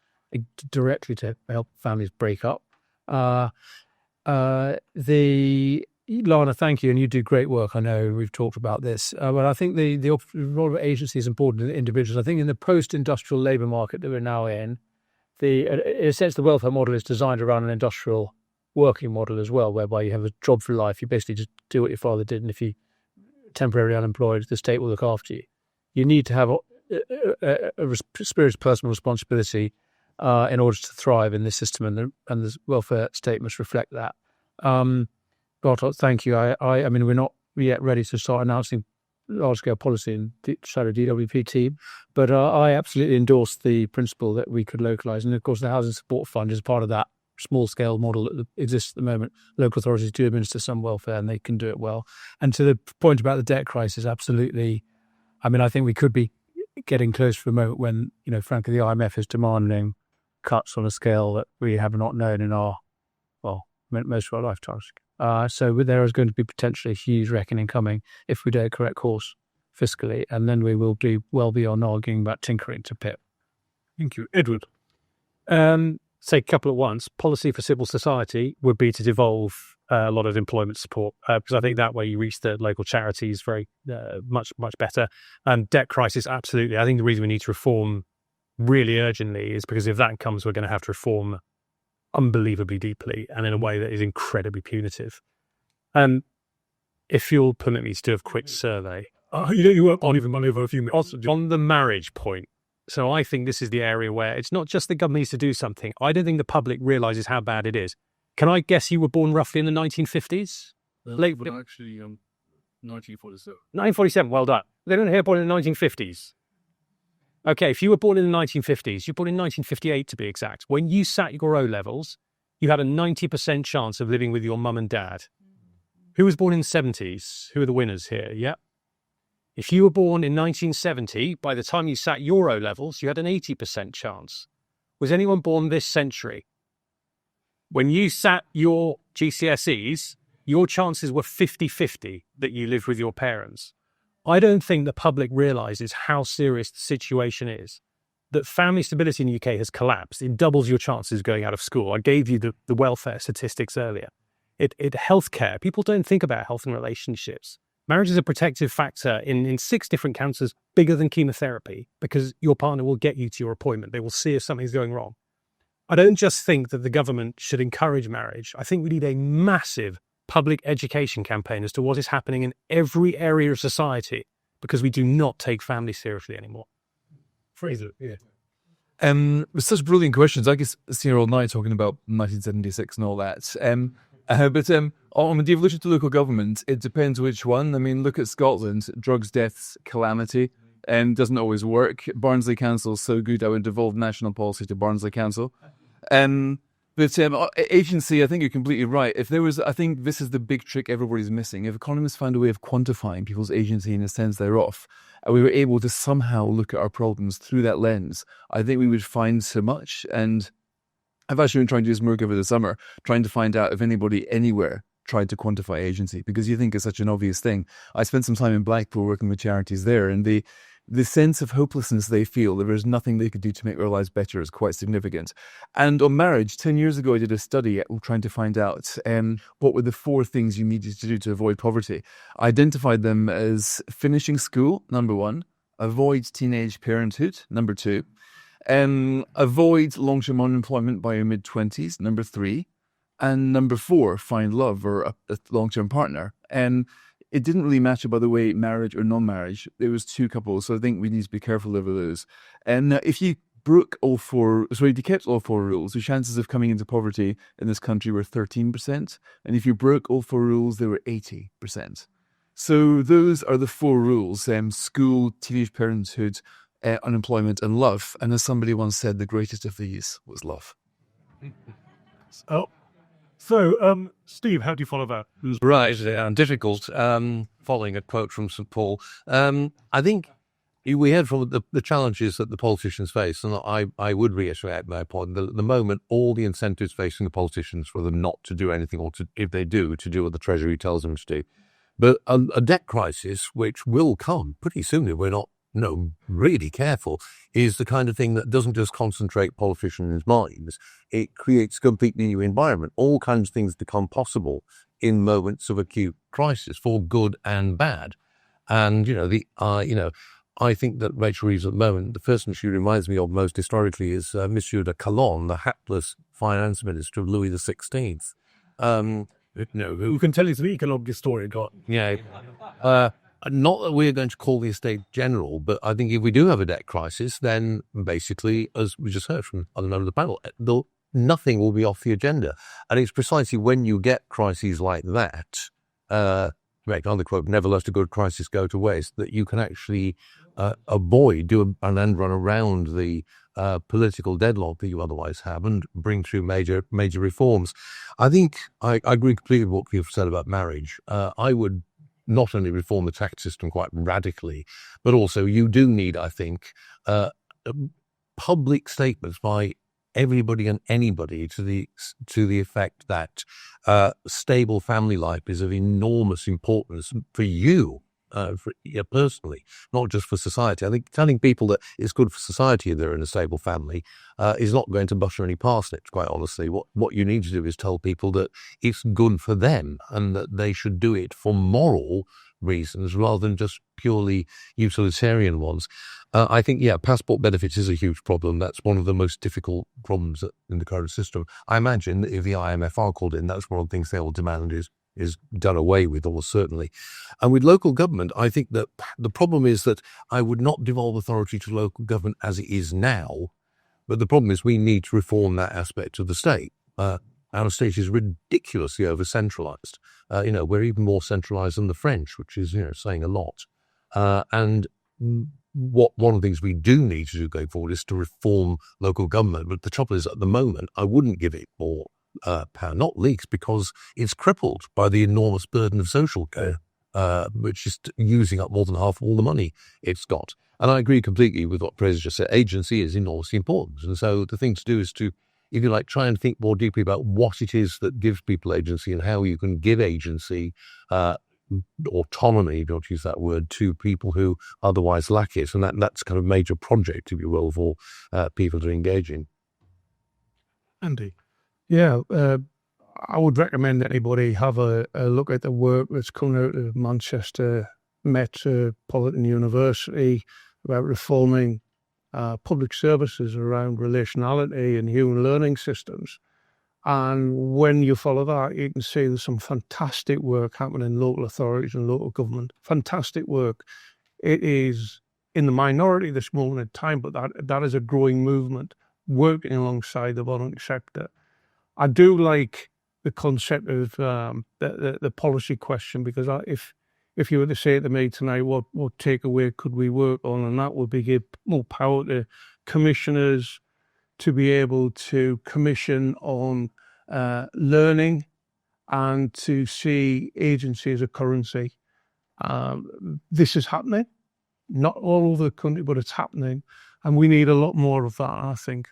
directly to help families break up. Lana, thank you, and you do great work. I know we've talked about this, but I think the role of agency is important in individuals. I think in the post-industrial labour market that we're now in a sense, the welfare model is designed around an industrial working model as well, whereby you have a job for life. You basically just do what your father did, and if you're temporarily unemployed, the state will look after you. You need to have a spirit of personal responsibility in order to thrive in this system, and the welfare state must reflect that. Bartok, thank you. I mean, we're not yet ready to start announcing large-scale policy in the shadow DWP team, but I absolutely endorse the principle that we could localise. And of course, the Housing Support Fund is part of that small-scale model that exists at the moment. Local authorities do administer some welfare, and they can do it well. And to the point about the debt crisis, absolutely. I mean, I think we could be getting close to a moment when, frankly, the IMF is demanding cuts on a scale that we have not known in most of our lifetimes. So there is going to be potentially a huge reckoning coming if we don't correct course fiscally, and then we will be well beyond arguing about tinkering to PIP. Thank you. Edward? Say a couple at once. Policy for civil society would be to devolve a lot of employment support, because I think that way you reach the local charities very much better. And debt crisis, absolutely. I think the reason we need to reform really urgently is because if that comes, we're going to have to reform unbelievably deeply and in a way that is incredibly punitive. If you'll permit me to do a quick survey. You weren't on even money over a few minutes. On the marriage point. So I think this is the area where it's not just the government needs to do something. I don't think the public realises how bad it is. Can I guess you were born roughly in the 1950s? Actually, 1947. 1947, well done. They don't hear born in the 1950s. Okay, if you were born in the 1950s, you're born in 1958 to be exact. When you sat your O-levels, you had a 90% chance of living with your mum and dad. Who was born in the 70s? Who are the winners here? Yeah. If you were born in 1970, by the time you sat your O-levels, you had an 80% chance. Was anyone born this century? When you sat your GCSEs, your chances were 50-50 that you lived with your parents. I don't think the public realises how serious the situation is. That family stability in the UK has collapsed. It doubles your chances going out of school. I gave you the welfare statistics earlier. Healthcare, people don't think about health and relationships. Marriage is a protective factor in 6 different cancers, bigger than chemotherapy, because your partner will get you to your appointment. They will see if something's going wrong. I don't just think that the government should encourage marriage. I think we need a massive public education campaign as to what is happening in every area of society, because we do not take family seriously anymore. Fraser, yeah. With such brilliant questions, I guess sitting here all night talking about 1976 and all that. But on the devolution to local government, it depends which one. I mean, look at Scotland, drugs, deaths, calamity, doesn't always work. Barnsley Council's so good, I would devolve national policy to Barnsley Council. But agency, I think you're completely right. I think this is the big trick everybody's missing. If economists found a way of quantifying people's agency in a sense thereof, and we were able to somehow look at our problems through that lens, I think we would find so much. And I've actually been trying to do some work over the summer, trying to find out if anybody anywhere tried to quantify agency, because you think it's such an obvious thing. I spent some time in Blackpool working with charities there, and the sense of hopelessness they feel, there is nothing they could do to make their lives better, is quite significant. And on marriage, 10 years ago, I did a study trying to find out what were the 4 things you needed to do to avoid poverty. I identified them as finishing school, number 1, avoid teenage parenthood, number 2, avoid long-term unemployment by your mid-20s, number 3, and number 4, find love or a long-term partner. It didn't really matter, by the way, marriage or non-marriage. There was 2 couples, so I think we need to be careful over those. And if you kept all 4 rules, the chances of coming into poverty in this country were 13%. And if you broke all 4 rules, they were 80%. So those are the 4 rules: school, teenage parenthood, unemployment, and love. And as somebody once said, the greatest of these was love. So, Steve, how do you follow that? Right, difficult. Following a quote from St. Paul, I think we heard from the challenges that the politicians face, and I would reiterate my point. The moment, all the incentives facing the politicians for them not to do anything, or to, if they do, to do what the Treasury tells them to do. But a debt crisis, which will come pretty soon if we're not really careful, is the kind of thing that doesn't just concentrate politicians' minds. It creates a completely new environment. All kinds of things become possible in moments of acute crisis, for good and bad. And, I think that Rachel Reeves at the moment, the person she reminds me of most historically is Monsieur de Calonne, the hapless finance minister of Louis XVI. Who can tell us the economic historian got? Yeah. Not that we're going to call the estate general, but I think if we do have a debt crisis, then basically, as we just heard from other members of the panel, nothing will be off the agenda. And it's precisely when you get crises like that, another quote, never let a good crisis go to waste, that you can actually do an end run around the political deadlock that you otherwise have and bring through major reforms. I think I agree completely with what you've said about marriage. I would not only reform the tax system quite radically, but also you do need, I think, public statements by everybody and anybody to the effect that stable family life is of enormous importance for you, personally, not just for society. I think telling people that it's good for society if they're in a stable family is not going to butter any parsnips, quite honestly. What you need to do is tell people that it's good for them and that they should do it for moral reasons rather than just purely utilitarian ones. I think, passport benefits is a huge problem. That's one of the most difficult problems in the current system. I imagine that if the IMF are called in, that's one of the things they will demand is done away with, almost certainly. And with local government, I think that the problem is that I would not devolve authority to local government as it is now, but the problem is we need to reform that aspect of the state. Our state is ridiculously over-centralised. We're even more centralised than the French, which is, saying a lot. And one of the things we do need to do going forward is to reform local government. But the trouble is, at the moment, I wouldn't give it more power, not least because it's crippled by the enormous burden of social care. which is using up more than half of all the money it's got. And I agree completely with what Fraser just said. Agency is enormously important. And so the thing to do is to, if you like, try and think more deeply about what it is that gives people agency and how you can give agency, autonomy, if you want to use that word, to people who otherwise lack it. And that's kind of a major project, if you will, for people to engage in. Andy? Yeah, I would recommend anybody have a look at the work that's coming out of Manchester Metropolitan University about reforming public services around relationality and human learning systems. And when you follow that, you can see there's some fantastic work happening in local authorities and local government. Fantastic work. It is in the minority this moment in time, but that is a growing movement working alongside the voluntary sector. I do like the concept of the policy question, because if you were to say to me tonight, what takeaway could we work on, and that would be give more power to commissioners to be able to commission on learning and to see agency as a currency. This is happening, not all over the country, but it's happening, and we need a lot more of that, I think.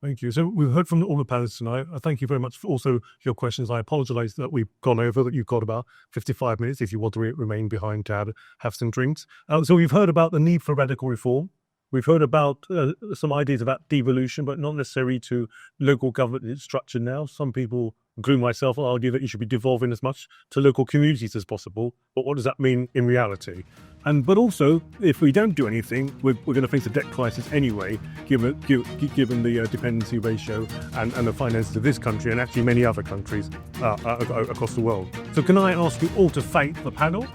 Thank you. So we've heard from all the panelists tonight. Thank you very much for also your questions. I apologise that we've gone over, that you've got about 55 minutes if you want to remain behind to have some drinks. So we've heard about the need for radical reform. We've heard about some ideas about devolution, but not necessarily to local government structure now. Some people, including myself, will argue that you should be devolving as much to local communities as possible. But what does that mean in reality? But also, if we don't do anything, we're going to face a debt crisis anyway, given the dependency ratio and the finances of this country and actually many other countries across the world. So can I ask you all to thank the panel